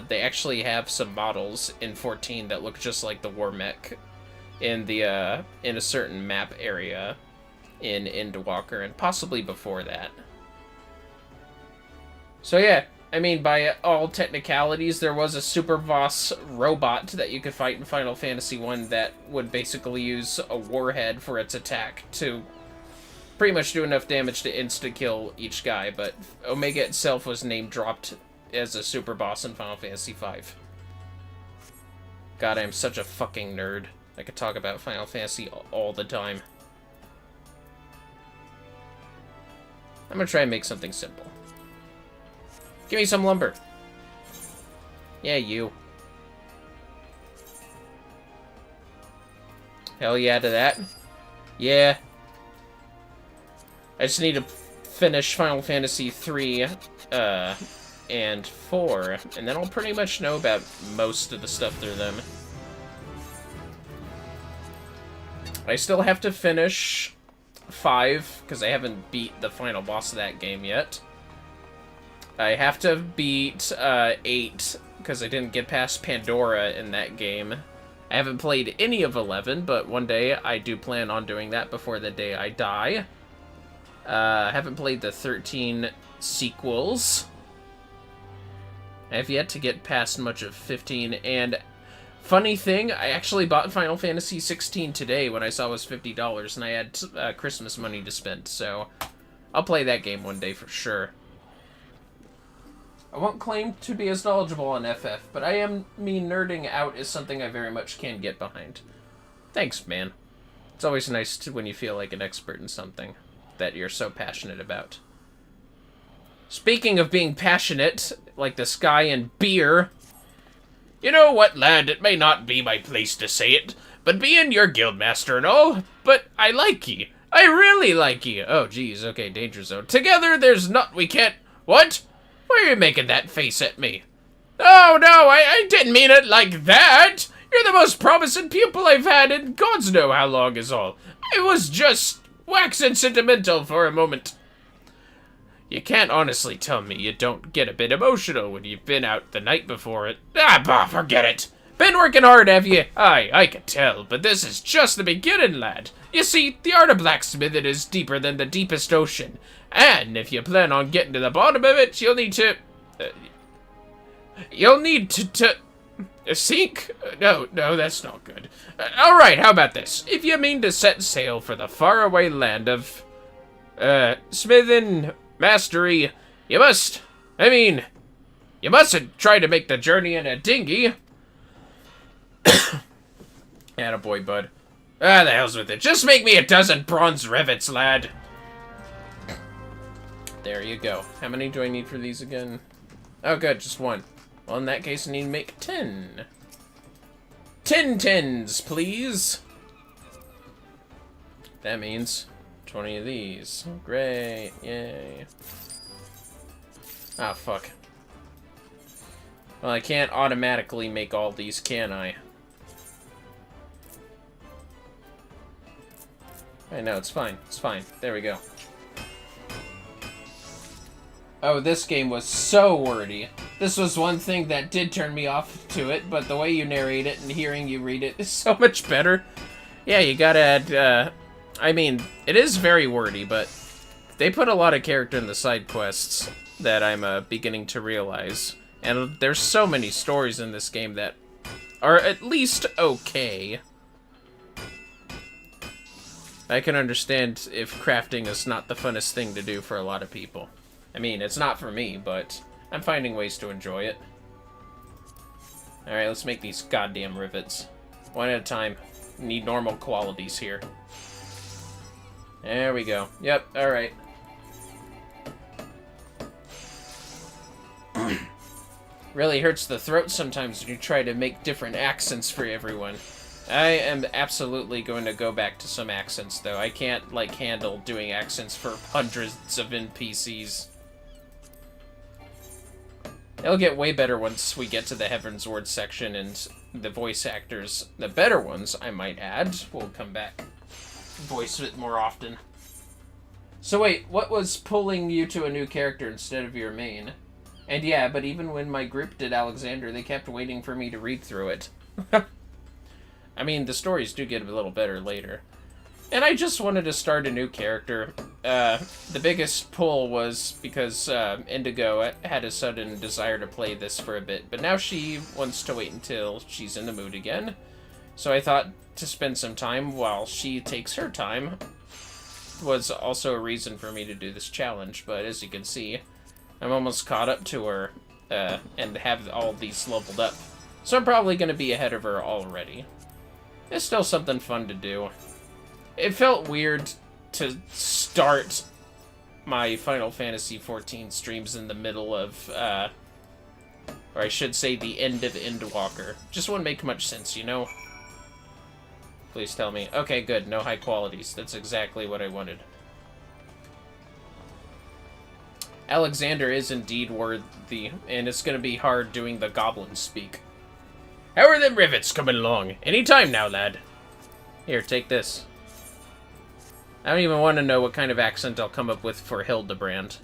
They actually have some models in 14 that look just like the war mech in the in a certain map area in Endwalker, and possibly before that. So yeah, I mean, by all technicalities, there was a super boss robot that you could fight in Final Fantasy I that would basically use a warhead for its attack to pretty much do enough damage to insta-kill each guy, but Omega itself was name-dropped as a super boss in Final Fantasy V. God, I'm such a fucking nerd. I could talk about Final Fantasy all the time. I'm gonna try and make something simple. Give me some lumber. Yeah, you. Hell yeah to that. Yeah. I just need to finish Final Fantasy 3 and 4, and then I'll pretty much know about most of the stuff through them. I still have to finish 5, because I haven't beat the final boss of that game yet. I have to beat 8, because I didn't get past Pandora in that game. I haven't played any of 11, but one day I do plan on doing that before the day I die. I haven't played the 13 sequels. I have yet to get past much of 15, and funny thing, I actually bought Final Fantasy 16 today when I saw it was $50, and I had Christmas money to spend, so I'll play that game one day for sure. I won't claim to be as knowledgeable on FF, but nerding out is something I very much can get behind. Thanks, man. It's always nice when you feel like an expert in something that you're so passionate about. Speaking of being passionate, like this guy in beer... You know what, lad, it may not be my place to say it, but being your guildmaster and all, but I like ye. I really like ye. Oh, geez, okay, danger zone. Together, there's not we can't... What? Why are you making that face at me? Oh, no, I didn't mean it like that! You're the most promising pupil I've had in gods know how long is all. I was just... waxing sentimental for a moment. You can't honestly tell me you don't get a bit emotional when you've been out the night before it. Ah, bah, forget it. Been working hard, have you? Aye, I can tell, but this is just the beginning, lad. You see, the art of blacksmithing is deeper than the deepest ocean, and if you plan on getting to the bottom of it, you'll need to... sink? No, that's not good. Alright, how about this? If you mean to set sail for the faraway land of... smithing mastery, you mustn't try to make the journey in a dinghy. Attaboy, bud. Ah, the hell's with it. Just make me a dozen bronze rivets, lad. There you go. How many do I need for these again? Oh, good, just one. Well, in that case, I need to make 10. 10 tens, please. That means 20 of these. Great, yay. Ah, fuck. Well, I can't automatically make all these, can I? I know, it's fine. It's fine. There we go. Oh, this game was so wordy. This was one thing that did turn me off to it, but the way you narrate it and hearing you read it is so much better. Yeah, you gotta add, I mean, it is very wordy, but they put a lot of character in the side quests that I'm beginning to realize. And there's so many stories in this game that are at least okay. I can understand if crafting is not the funnest thing to do for a lot of people. I mean, it's not for me, but I'm finding ways to enjoy it. Alright, let's make these goddamn rivets. One at a time. Need normal qualities here. There we go. Yep, alright. Really hurts the throat sometimes when you try to make different accents for everyone. I am absolutely going to go back to some accents, though. I can't, like, handle doing accents for hundreds of NPCs. It'll get way better once we get to the Heavensward section, and the voice actors, the better ones, I might add, will come back. Voice it more often. So wait, what was pulling you to a new character instead of your main? And yeah, but even when my group did Alexander, they kept waiting for me to read through it. I mean, the stories do get a little better later. And I just wanted to start a new character. The biggest pull was because Indigo had a sudden desire to play this for a bit, but now she wants to wait until she's in the mood again. So I thought to spend some time while she takes her time was also a reason for me to do this challenge, but as you can see, I'm almost caught up to her and have all these leveled up. So I'm probably going to be ahead of her already. It's still something fun to do. It felt weird to start my Final Fantasy XIV streams in the middle of, or I should say the end of Endwalker. Just wouldn't make much sense, you know? Please tell me. Okay, good. No high qualities. That's exactly what I wanted. Alexander is indeed worthy, and it's gonna be hard doing the goblin speak. How are them rivets coming along? Any time now, lad. Here, take this. I don't even want to know what kind of accent I'll come up with for Hildebrand.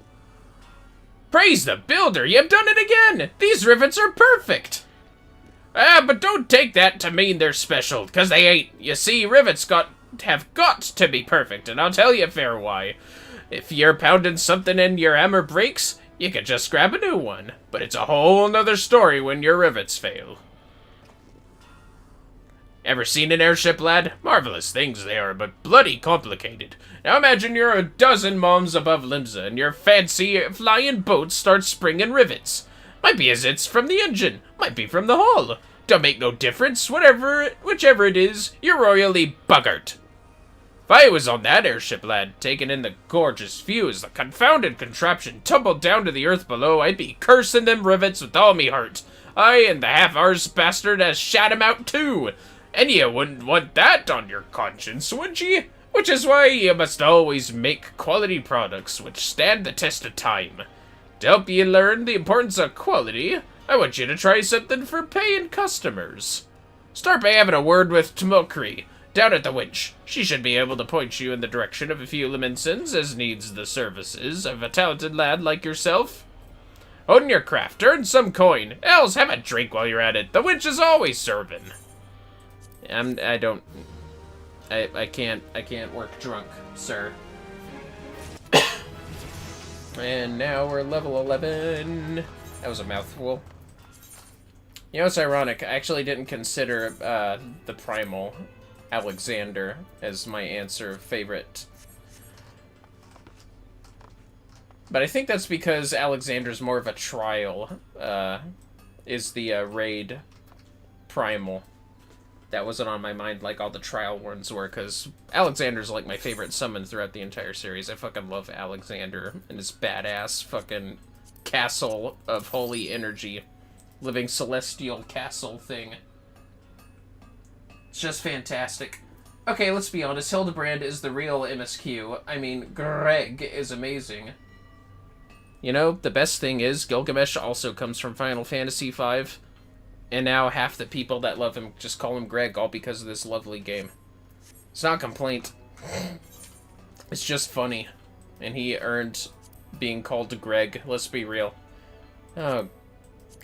Praise the builder! You've done it again! These rivets are perfect! But don't take that to mean they're special, because they ain't. You see, rivets have got to be perfect, and I'll tell you fair why. If you're pounding something and your hammer breaks, you can just grab a new one. But it's a whole nother story when your rivets fail. Ever seen an airship, lad? Marvelous things they are, but bloody complicated. Now imagine you're a dozen moms above Limsa, and your fancy flying boat starts springing rivets. Might be as it's from the engine, might be from the hull. Don't make no difference, whichever it is, you're royally buggart. If I was on that airship, lad, taking in the gorgeous view as the confounded contraption tumbled down to the earth below, I'd be cursing them rivets with all me heart. I and the half-ours bastard has shat 'em out too. And you wouldn't want that on your conscience, would ye? Which is why you must always make quality products which stand the test of time. To help you learn the importance of quality, I want you to try something for paying customers. Start by having a word with Tumulkri, down at the winch. She should be able to point you in the direction of a few Lemonsons, as needs the services of a talented lad like yourself. Own your craft, earn some coin, else have a drink while you're at it. The winch is always serving. I can't work drunk, sir. And now we're level 11. That was a mouthful. You know, it's ironic. I actually didn't consider the primal Alexander as my answer favorite. But I think that's because Alexander's more of a trial, is the raid primal. That wasn't on my mind like all the trial ones were, because Alexander's like my favorite summon throughout the entire series. I fucking love Alexander and his badass fucking castle of holy energy. Living celestial castle thing. It's just fantastic. Okay, let's be honest. Hildebrand is the real MSQ. I mean, Greg is amazing. You know, the best thing is Gilgamesh also comes from Final Fantasy V, and now half the people that love him just call him Greg, all because of this lovely game. It's not a complaint. It's just funny. And he earned being called Greg, let's be real. Oh,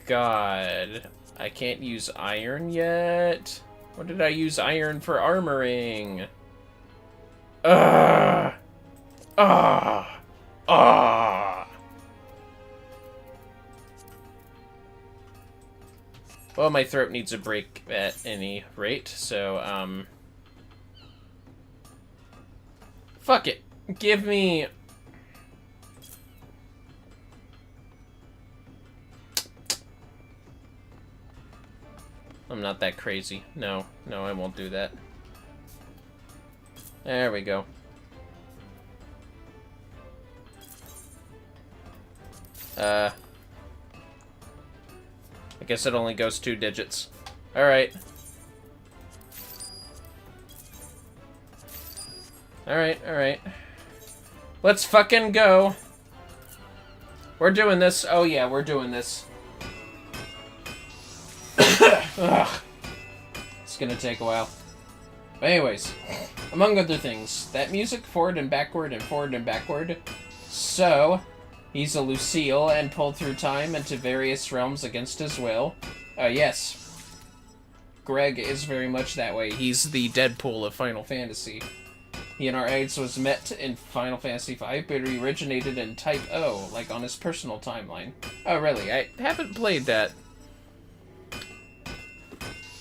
God. I can't use iron yet? What did I use iron for armoring? Ugh! Ah! Ah! Well, my throat needs a break at any rate, so, fuck it. Give me... I'm not that crazy. No, I won't do that. There we go. I guess it only goes 2 digits. Alright. Alright. Let's fucking go. We're doing this. Oh yeah, we're doing this. Ugh. It's gonna take a while. But anyways, among other things, that music forward and backward and forward and backward. So, he's a Lucille and pulled through time into various realms against his will. Yes. Greg is very much that way. He's the Deadpool of Final Fantasy. He and our AIDS was met in Final Fantasy V, but he originated in Type O, like on his personal timeline. Oh, really? I haven't played that.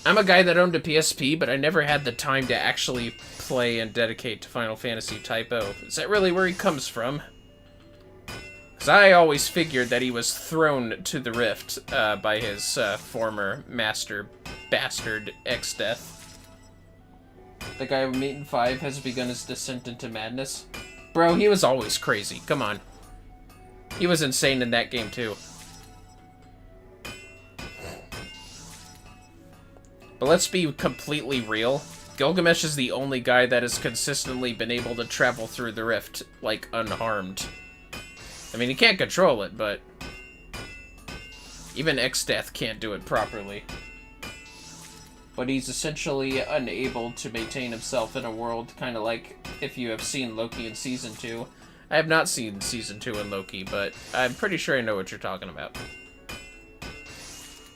I'm a guy that owned a PSP, but I never had the time to actually play and dedicate to Final Fantasy Type O. Is that really where he comes from? Because I always figured that he was thrown to the rift by his former master bastard X-Death. The guy we meet in 5 has begun his descent into madness. Bro, he was always crazy. Come on. He was insane in that game, too. But let's be completely real. Gilgamesh is the only guy that has consistently been able to travel through the rift, like, unharmed. I mean, he can't control it, but... even X-Death can't do it properly. But he's essentially unable to maintain himself in a world, kind of like if you have seen Loki in Season 2. I have not seen Season 2 in Loki, but I'm pretty sure I know what you're talking about.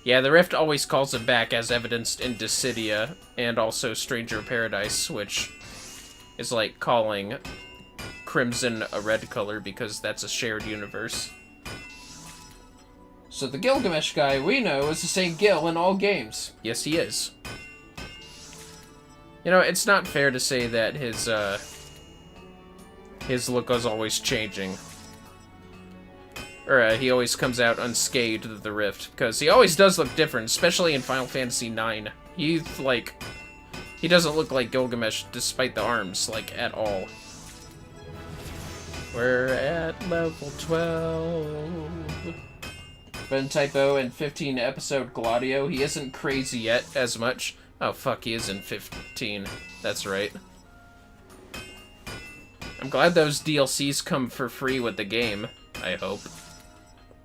Yeah, the Rift always calls him back, as evidenced in Dissidia, and also Stranger Paradise, which is like calling Crimson a red color because that's a shared universe. So the Gilgamesh guy we know is the same Gil in all games. Yes, he is. You know, it's not fair to say that his look was always changing. Or, he always comes out unscathed of the Rift, because he always does look different, especially in Final Fantasy IX. He doesn't look like Gilgamesh, despite the arms, like, at all. We're at level 12. But in Type O and 15 episode Gladio, he isn't crazy yet as much. Oh, fuck, he is in 15. That's right. I'm glad those DLCs come for free with the game, I hope.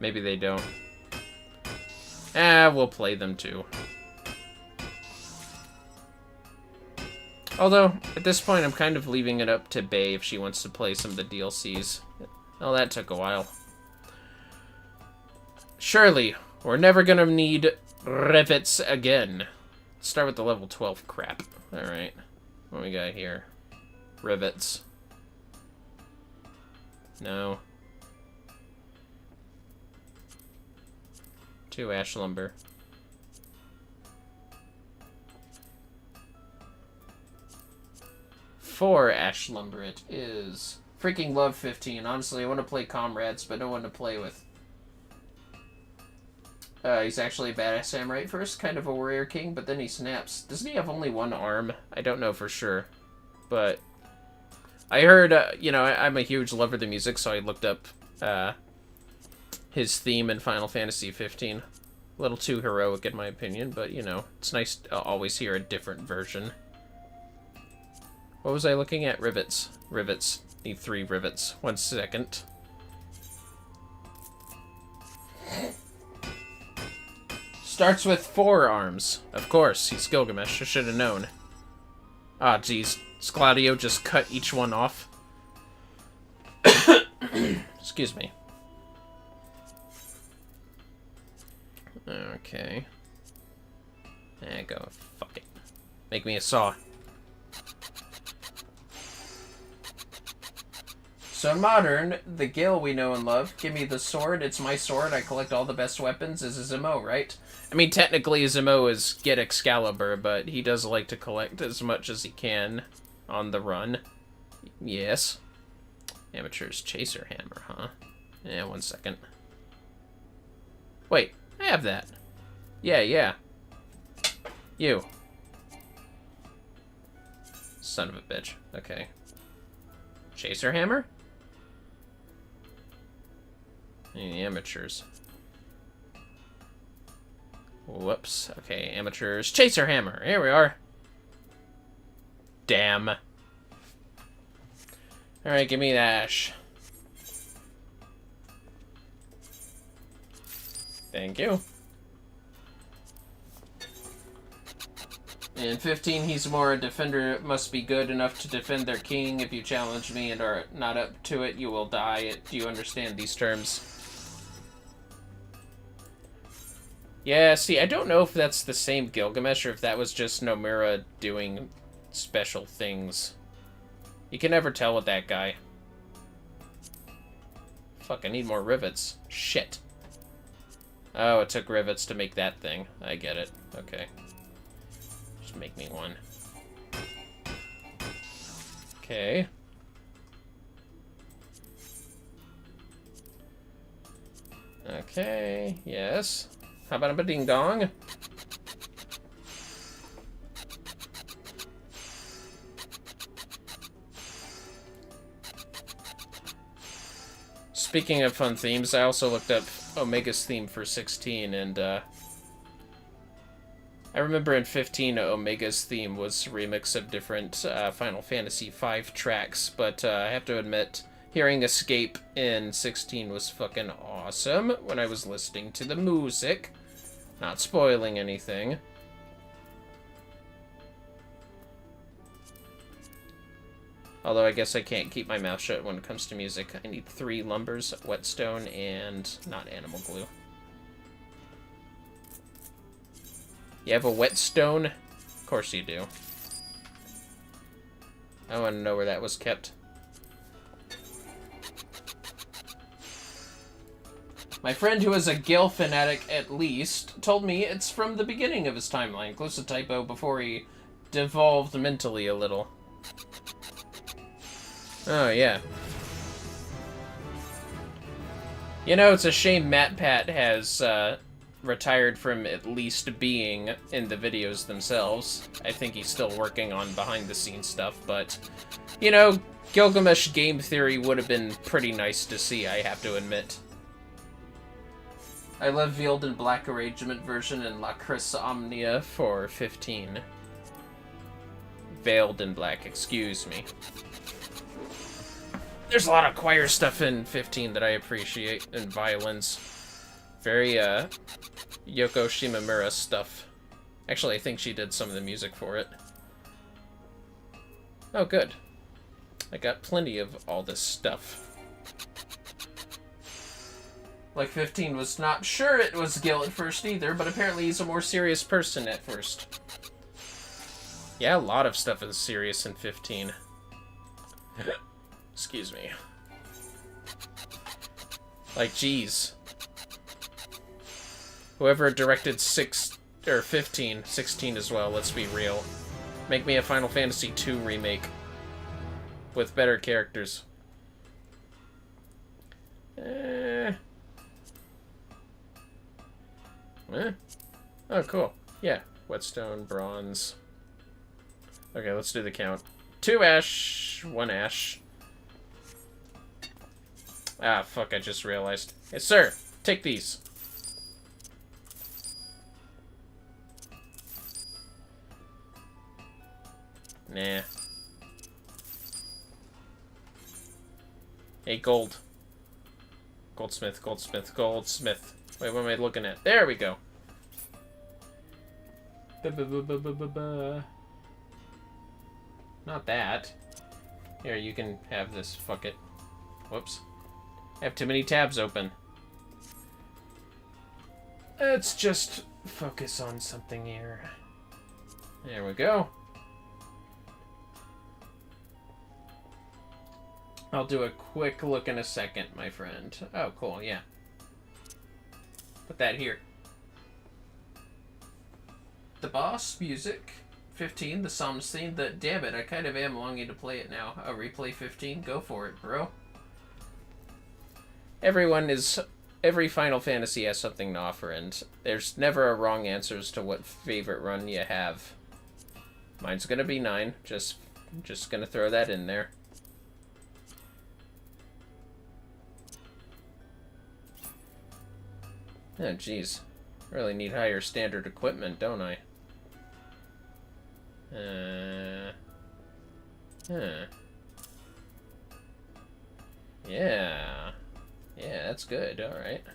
Maybe they don't. We'll play them too. Although, at this point, I'm kind of leaving it up to Bae if she wants to play some of the DLCs. Oh, that took a while. Surely, we're never gonna need rivets again. Let's start with the level 12 crap. Alright. What we got here? Rivets. No. 2 ash lumber. Four ash lumber it is. Freaking love 15. Honestly, I want to play Comrades, but no one to play with. He's actually a badass samurai at first, kind of a warrior king, but then he snaps. Doesn't he have only one arm? I don't know for sure. But I heard, you know, I'm a huge lover of the music, so I looked up his theme in Final Fantasy 15. A little too heroic in my opinion, but, you know, it's nice to always hear a different version. What was I looking at? Rivets. Rivets. Need 3 rivets. 1 second. Starts with 4 arms. Of course, he's Gilgamesh. I should have known. Ah, jeez. Does Gladio just cut each one off? Excuse me. Okay. There you go. Fuck it. Make me a saw. So in Modern, the Gil we know and love, give me the sword, it's my sword, I collect all the best weapons, is a Zemo, right? I mean, technically Zemo is get Excalibur, but he does like to collect as much as he can on the run. Yes. Amateur's Chaser Hammer, huh? Yeah, 1 second. Wait, I have that. Yeah. You. Son of a bitch. Okay. Chaser Hammer? The amateurs. Whoops. Okay, amateurs. Chaser Hammer. Here we are. Damn. Alright, give me the ash. Thank you. In 15, he's more a defender. Must be good enough to defend their king. If you challenge me and are not up to it, you will die. Do you understand these terms? Yeah, see, I don't know if that's the same Gilgamesh or if that was just Nomura doing special things. You can never tell with that guy. Fuck, I need more rivets. Shit. Oh, it took rivets to make that thing. I get it. Okay. Just make me one. Okay. Okay, yes. How about a ding dong? Speaking of fun themes, I also looked up Omega's theme for 16, and I remember in 15, Omega's theme was a remix of different Final Fantasy V tracks, but I have to admit, hearing Escape in 16 was fucking awesome when I was listening to the music. Not spoiling anything. Although I guess I can't keep my mouth shut when it comes to music. I need 3 lumbers, whetstone, and not animal glue. You have a whetstone? Of course you do. I want to know where that was kept. My friend, who is a Gil fanatic at least, told me it's from the beginning of his timeline. Close to typo before he devolved mentally a little. Oh, yeah. You know, it's a shame MatPat has retired from at least being in the videos themselves. I think he's still working on behind-the-scenes stuff, but, you know, Gilgamesh game theory would have been pretty nice to see, I have to admit. I love Veiled in Black Arrangement version and La Cris Omnia for 15. Veiled in Black, excuse me. There's a lot of choir stuff in 15 that I appreciate, and violins. Very, Yoko Shimomura stuff. Actually, I think she did some of the music for it. Oh, good. I got plenty of all this stuff. Like 15 was not sure it was Gil at first either, but apparently he's a more serious person at first. Yeah, a lot of stuff is serious in 15. Excuse me. Like, geez. Whoever directed 16 as well, let's be real. Make me a Final Fantasy II remake. With better characters. Oh, cool. Yeah. Whetstone, bronze. Okay, let's do the count. 2 ash, 1 ash. Ah, fuck, I just realized. Yes, sir. Take these. Nah. Hey, gold. Goldsmith, goldsmith, goldsmith. Wait, what am I looking at? There we go. Not that. Here, you can have this. Fuck it. Whoops. I have too many tabs open. Let's just focus on something here. There we go. I'll do a quick look in a second, my friend. Oh, cool, yeah. Put that here. The boss music, 15, the Psalms theme. Damn it, I kind of am longing to play it now. I'll replay 15. Go for it, bro. Every Final Fantasy has something to offer, and there's never a wrong answer as to what favorite run you have. Mine's gonna be 9. Just gonna throw that in there. Oh, jeez. Really need higher standard equipment, don't I? Yeah. Yeah, that's good. Alright.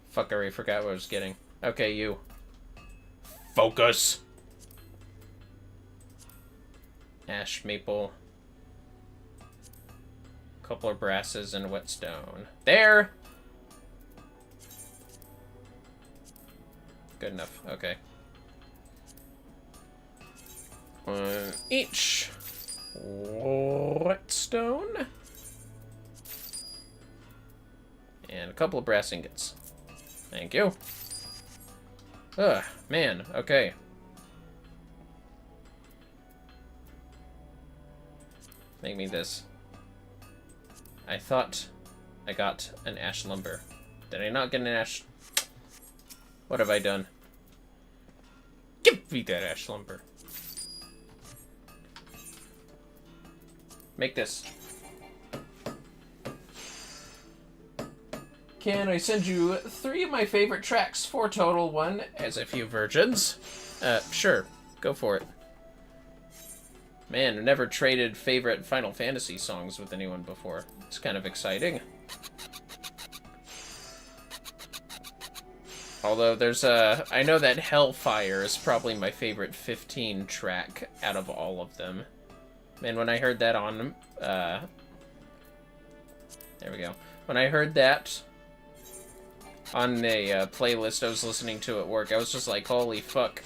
Fuck, I already forgot what I was getting. Okay, you. Focus! Ash maple. Couple of brasses and whetstone. There! Good enough. Okay. One each. Whetstone. And a couple of brass ingots. Thank you. Ugh, man. Okay. Make me this. I thought I got an ash lumber. Did I not get an ash? What have I done? Give me that ash lumber. Make this. Can I send you 3 of my favorite tracks? 4 total, 1 as a few virgins. Sure. Go for it. Man, I've never traded favorite Final Fantasy songs with anyone before. It's kind of exciting. Although there's I know that Hellfire is probably my favorite 15 track out of all of them. Man, when I heard that on, there we go. When I heard that on a playlist I was listening to at work, I was just like, holy fuck.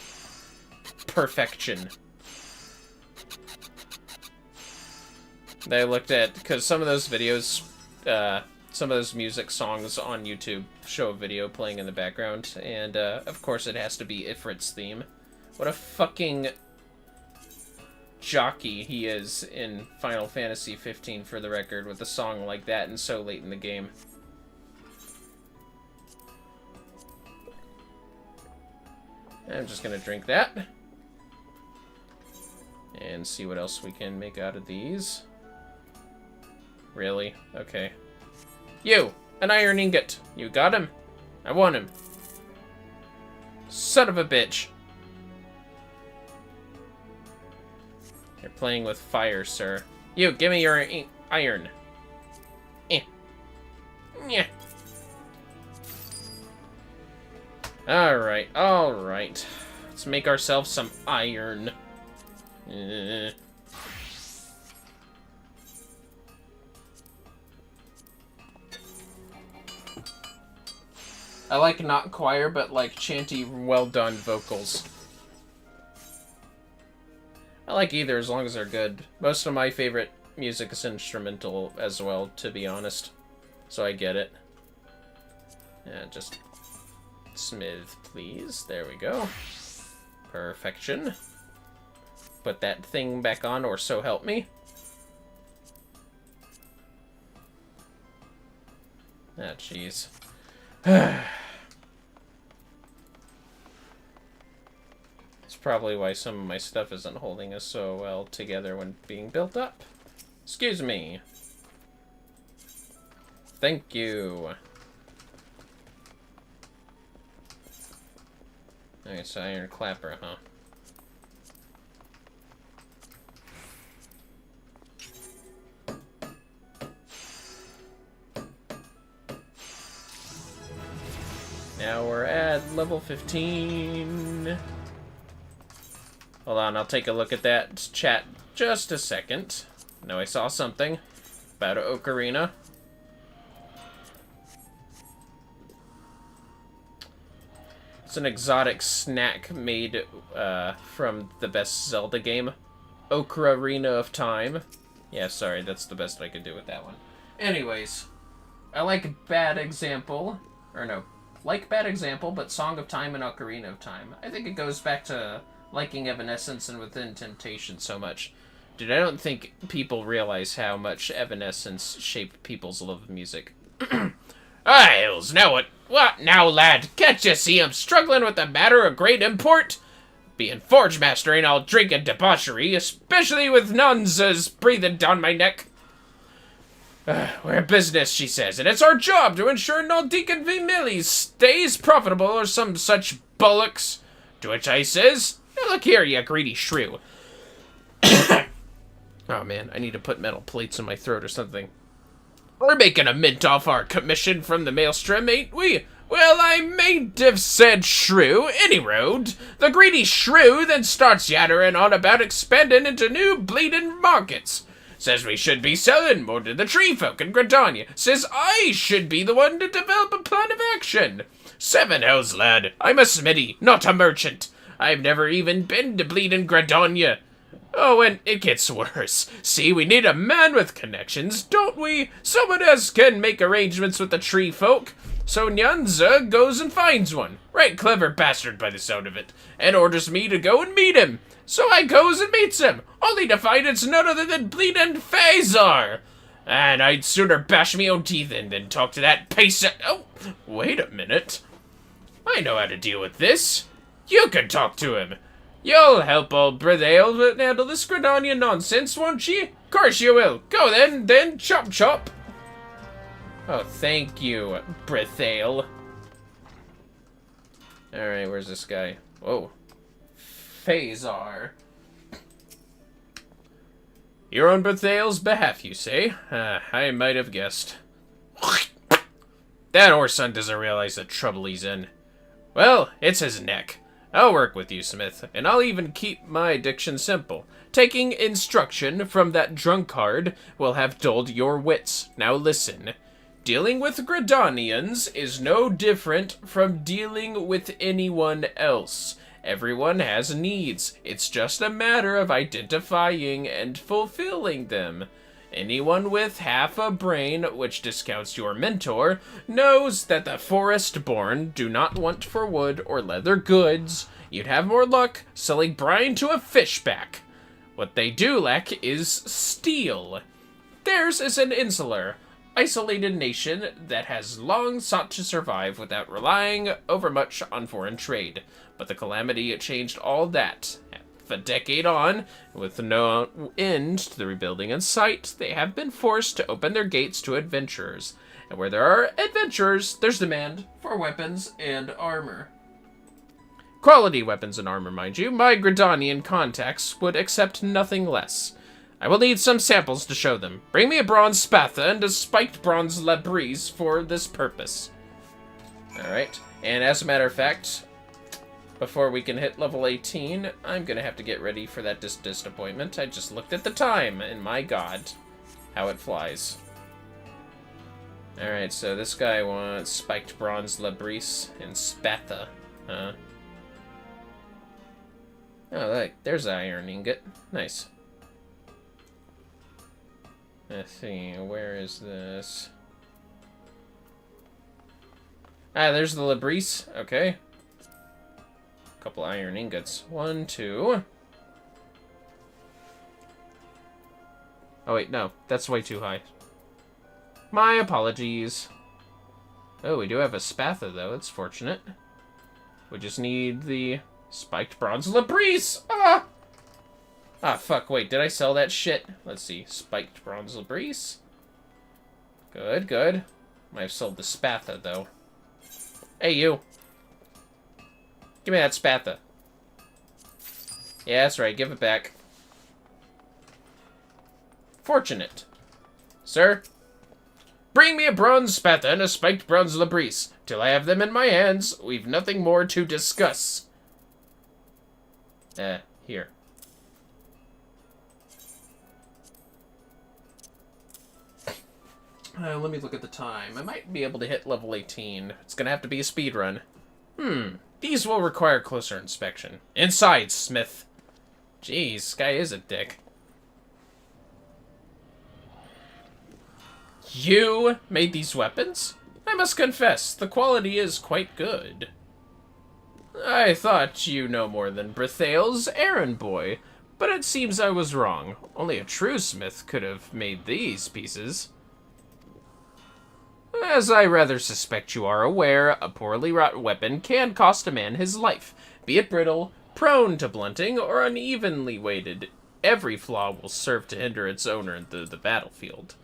Perfection. Then I looked at, because some of those videos, some of those music songs on YouTube show a video playing in the background, and of course it has to be Ifrit's theme. What a fucking jockey he is in Final Fantasy 15, for the record, with a song like that and so late in the game. I'm just gonna drink that. And see what else we can make out of these. Really? Okay. You! An iron ingot! You got him? I want him. Son of a bitch! You're playing with fire, sir. You, give me your iron. Yeah. Alright, alright. Let's make ourselves some iron. I like not choir, but like chanty, well-done vocals. I like either, as long as they're good. Most of my favorite music is instrumental as well, to be honest. So I get it. Yeah, just smith, please. There we go. Perfection. Put that thing back on, or so help me. Ah, jeez. That's probably why some of my stuff isn't holding us so well together when being built up. Excuse me. Thank you. Alright, so iron clapper, huh? Now we're at level 15. Hold on, I'll take a look at that chat just a second. No, I saw something about an ocarina. It's an exotic snack made from the best Zelda game, Ocarina of Time. Yeah, sorry, that's the best I could do with that one. Anyways, I like Bad Example, or no, like Bad Example, but Song of Time and Ocarina of Time. I think it goes back to liking Evanescence and Within Temptation so much. Dude, I don't think people realize how much Evanescence shaped people's love of music. Ah, Hills, now what now, lad? Can't you see I'm struggling with a matter of great import? Being Forge Master ain't all drink and debauchery, especially with nuns breathing down my neck. We're a business, she says, and it's our job to ensure no Deacon Vermillion stays profitable or some such bollocks. To which I says, now look here, you greedy shrew. Oh man, I need to put metal plates in my throat or something. We're making a mint off our commission from the maelstrom, ain't we? Well, I mayn't have said shrew, any road. The greedy shrew then starts yattering on about expanding into new bleeding markets. Says we should be selling more to the tree folk in Gridania. Says I should be the one to develop a plan of action. 7 hells, lad. I'm a smithy, not a merchant. I've never even been to bleeding Gridania. Oh, and it gets worse. See, we need a man with connections, don't we? Someone else can make arrangements with the tree folk. So Nyanza goes and finds one. Right clever bastard by the sound of it. And orders me to go and meet him. So I goes and meets him, only to find it's none other than bleeding Phasar. And I'd sooner bash me own teeth in than talk to that pace. Oh, wait a minute. I know how to deal with this. You can talk to him. You'll help old Brithale handle this Gridania nonsense, won't ye? Course you will. Go then chop chop. Oh, thank you, Brithale. Alright, where's this guy? Whoa. Phasar. You're on Brithale's behalf, you say? I might have guessed. That Orson doesn't realize the trouble he's in. Well, it's his neck. I'll work with you, Smith, and I'll even keep my diction simple. Taking instruction from that drunkard will have dulled your wits. Now listen. Dealing with Gridanians is no different from dealing with anyone else. Everyone has needs. It's just a matter of identifying and fulfilling them. Anyone with half a brain, which discounts your mentor, knows that the forest-born do not want for wood or leather goods. You'd have more luck selling brine to a fishback. What they do lack is steel. Theirs is an insular, isolated nation that has long sought to survive without relying overmuch on foreign trade. But the calamity changed all that. A decade on, with no end to the rebuilding in sight, they have been forced to open their gates to adventurers. And where there are adventurers, there's demand for weapons and armor. Quality weapons and armor, mind you. My Gridanian contacts would accept nothing less. I will need some samples to show them. Bring me a bronze spatha and a spiked bronze labrise for this purpose. Alright, and as a matter of fact, before we can hit level 18, I'm gonna have to get ready for that disappointment. I just looked at the time, and my god, how it flies. Alright, so this guy wants spiked bronze labrise and spatha. Oh, look, there's an iron ingot. Nice. Let's see, where is this? Ah, there's the labrise. Okay. Couple iron ingots. 1, 2. Oh wait, no. That's way too high. My apologies. Oh, we do have a spatha, though. That's fortunate. We just need the spiked bronze labrise! Ah! Ah, fuck. Wait, did I sell that shit? Let's see. Spiked bronze labrise. Good, good. Might have sold the spatha, though. Hey, you. Give me that spatha. Yeah, that's right. Give it back. Fortunate. Sir? Bring me a bronze spatha and a spiked bronze labrise. Till I have them in my hands, we've nothing more to discuss. Here. Let me look at the time. I might be able to hit level 18. It's gonna have to be a speed run. These will require closer inspection. Inside, Smith. Jeez, this guy is a dick. You made these weapons? I must confess, the quality is quite good. I thought you no more than Brithail's errand boy, but it seems I was wrong. Only a true smith could have made these pieces. As I rather suspect you are aware, a poorly wrought weapon can cost a man his life. Be it brittle, prone to blunting, or unevenly weighted, every flaw will serve to hinder its owner in the battlefield.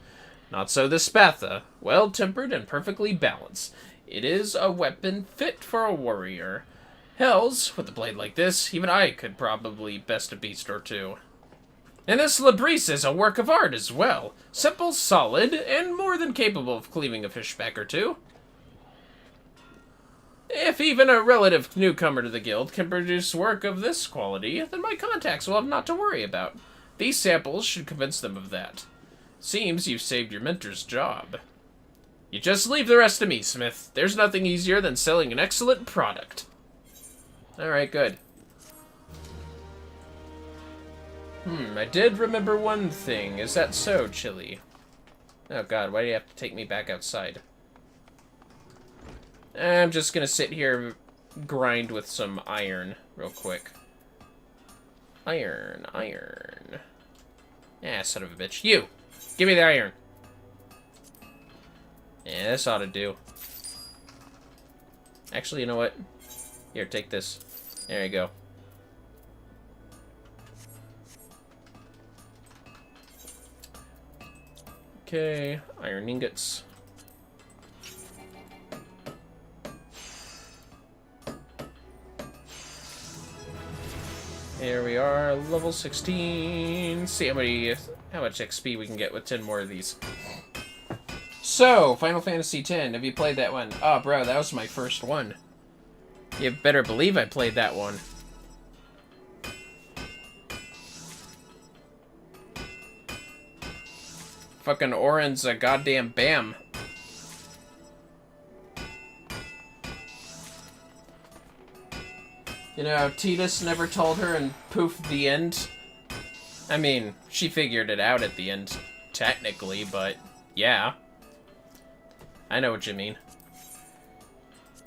Not so the spatha, well-tempered and perfectly balanced. It is a weapon fit for a warrior. Hells, with a blade like this, even I could probably best a beast or two. And this labrise is a work of art as well. Simple, solid, and more than capable of cleaving a fishback or two. If even a relative newcomer to the guild can produce work of this quality, then my contacts will have naught to worry about. These samples should convince them of that. Seems you've saved your mentor's job. You just leave the rest to me, Smith. There's nothing easier than selling an excellent product. Alright, good. I did remember one thing. Is that so, Chili? Oh god, why do you have to take me back outside? I'm just gonna sit here and grind with some iron real quick. Iron. Ah, son of a bitch. You! Give me the iron. Yeah, this ought to do. Actually, you know what? Here, take this. There you go. Okay, iron ingots. Here we are, level 16. See how much XP we can get with 10 more of these. So, Final Fantasy X. Have you played that one? Oh, bro, that was my first one. You better believe I played that one. Fucking Orin's a goddamn bam. You know, Tidus never told her and poof, the end. I mean, she figured it out at the end, technically, but yeah. I know what you mean.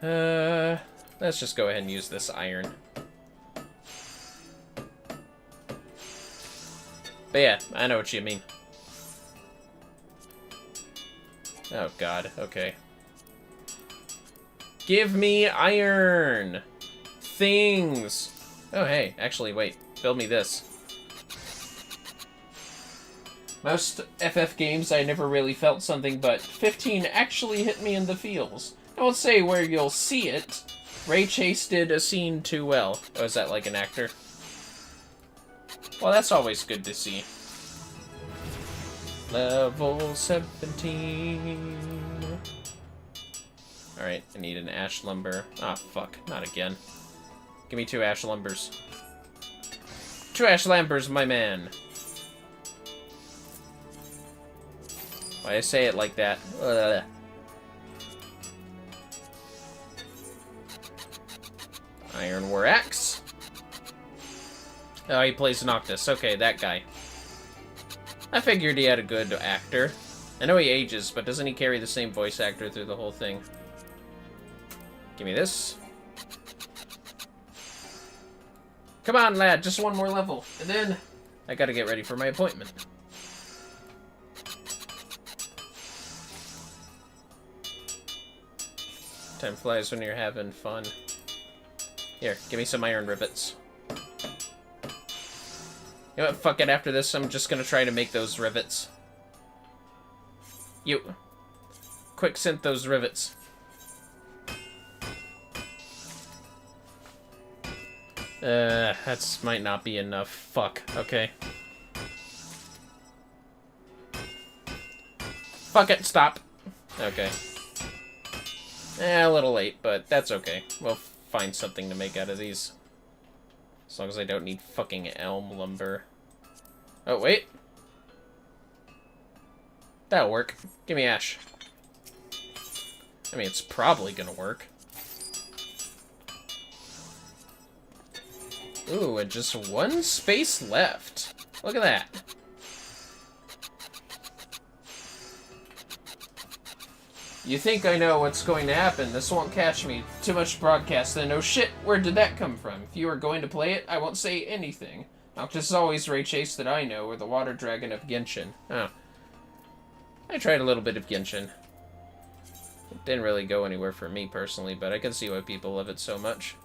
Let's just go ahead and use this iron. But yeah, I know what you mean. Oh god, okay. Give me iron! Things! Oh hey, actually wait, build me this. Most FF games I never really felt something, but 15 actually hit me in the feels. I won't say where you'll see it. Ray Chase did a scene too well. Oh, is that like an actor? Well, that's always good to see. Level 17. Alright, I need an ash lumber. Ah, fuck. Not again. Give me 2 ash lumbers. 2 ash lumbers, my man. Why I say it like that? Ugh. Iron War Axe. Oh, he plays Noctis. Okay, that guy. I figured he had a good actor. I know he ages, but doesn't he carry the same voice actor through the whole thing? Give me this. Come on, lad, just one more level. And then I gotta get ready for my appointment. Time flies when you're having fun. Here, give me some iron rivets. You know what, fuck it, after this I'm just gonna try to make those rivets. You. Quick synth those rivets. That's might not be enough. Fuck, okay. Fuck it, stop. Okay. A little late, but that's okay. We'll find something to make out of these. As long as I don't need fucking elm lumber. Oh, wait. That'll work. Give me ash. I mean, it's probably gonna work. Ooh, and just one space left. Look at that. You think I know what's going to happen. This won't catch me. Too much broadcast, then oh shit, where did that come from? If you are going to play it, I won't say anything. Noctis is always Ray Chase that I know, or the water dragon of Genshin. Oh. I tried a little bit of Genshin. It didn't really go anywhere for me personally, but I can see why people love it so much.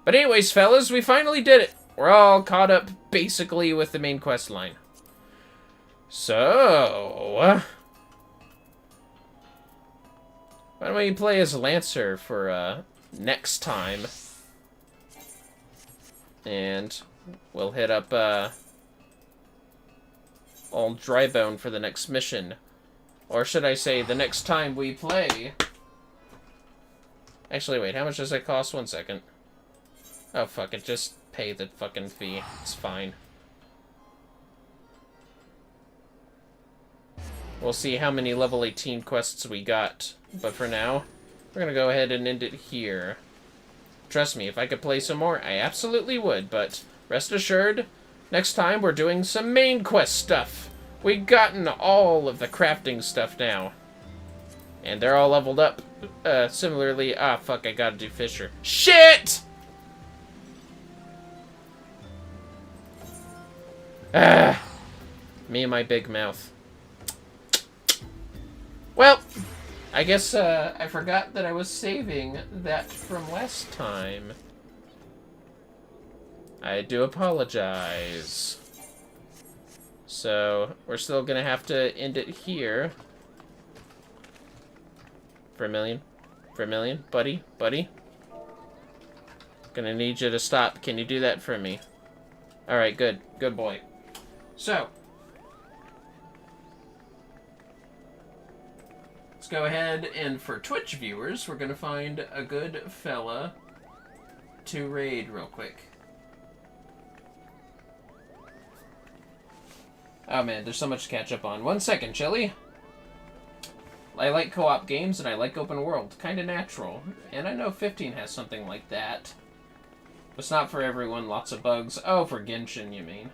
But anyways, fellas, we finally did it. We're all caught up, basically, with the main quest line. So... why don't we play as Lancer for, next time? And we'll hit up, old Drybone for the next mission. Or should I say, the next time we play... Actually, wait, how much does it cost? 1 second. Oh, fuck it, just pay the fucking fee. It's fine. We'll see how many level 18 quests we got. But for now, we're gonna go ahead and end it here. Trust me, if I could play some more, I absolutely would, but rest assured, next time we're doing some main quest stuff. We've gotten all of the crafting stuff now. And they're all leveled up. Similarly, fuck, I gotta do Fisher. Shit! Me and my big mouth. Well, I guess, I forgot that I was saving that from last time. I do apologize. So, we're still gonna have to end it here. Vermillion? Vermillion? Buddy? Buddy? Gonna need you to stop. Can you do that for me? Alright, good. Good boy. So, let's go ahead and for Twitch viewers, we're gonna find a good fella to raid real quick. Oh man, there's so much to catch up on. 1 second, Chili. I like co-op games and I like open world. Kinda natural. And I know 15 has something like that. It's not for everyone, lots of bugs. Oh, for Genshin, you mean.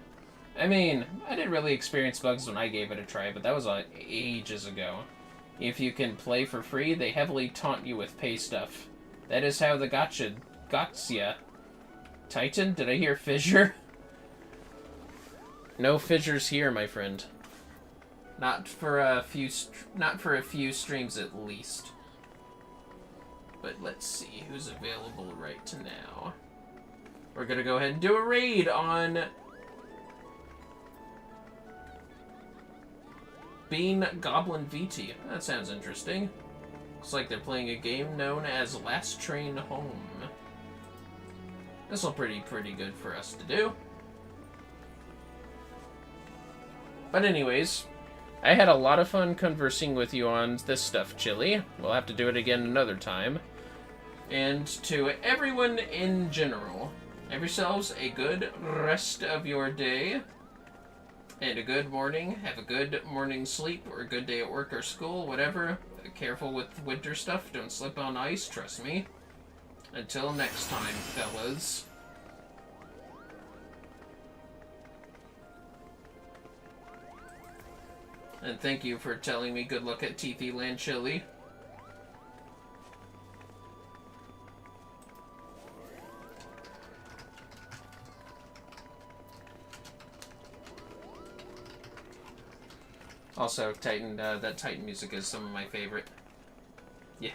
I mean, I didn't really experience bugs when I gave it a try, but that was like ages ago. If you can play for free, they heavily taunt you with pay stuff. That is how the gotcha gots ya. Titan, did I hear fissure? No fissures here, my friend. Not for a few streams at least. But let's see who's available right now. We're gonna go ahead and do a raid on Bean Goblin VT. That sounds interesting. Looks like they're playing a game known as Last Train Home. This'll pretty good for us to do. But anyways, I had a lot of fun conversing with you on this stuff, Chili. We'll have to do it again another time. And to everyone in general, have yourselves a good rest of your day. And a good morning. Have a good morning sleep, or a good day at work or school, whatever. Careful with winter stuff. Don't slip on ice, trust me. Until next time, fellas. And thank you for telling me good luck at TP Land Chili. Also, Titan, that Titan music is some of my favorite. Yeah.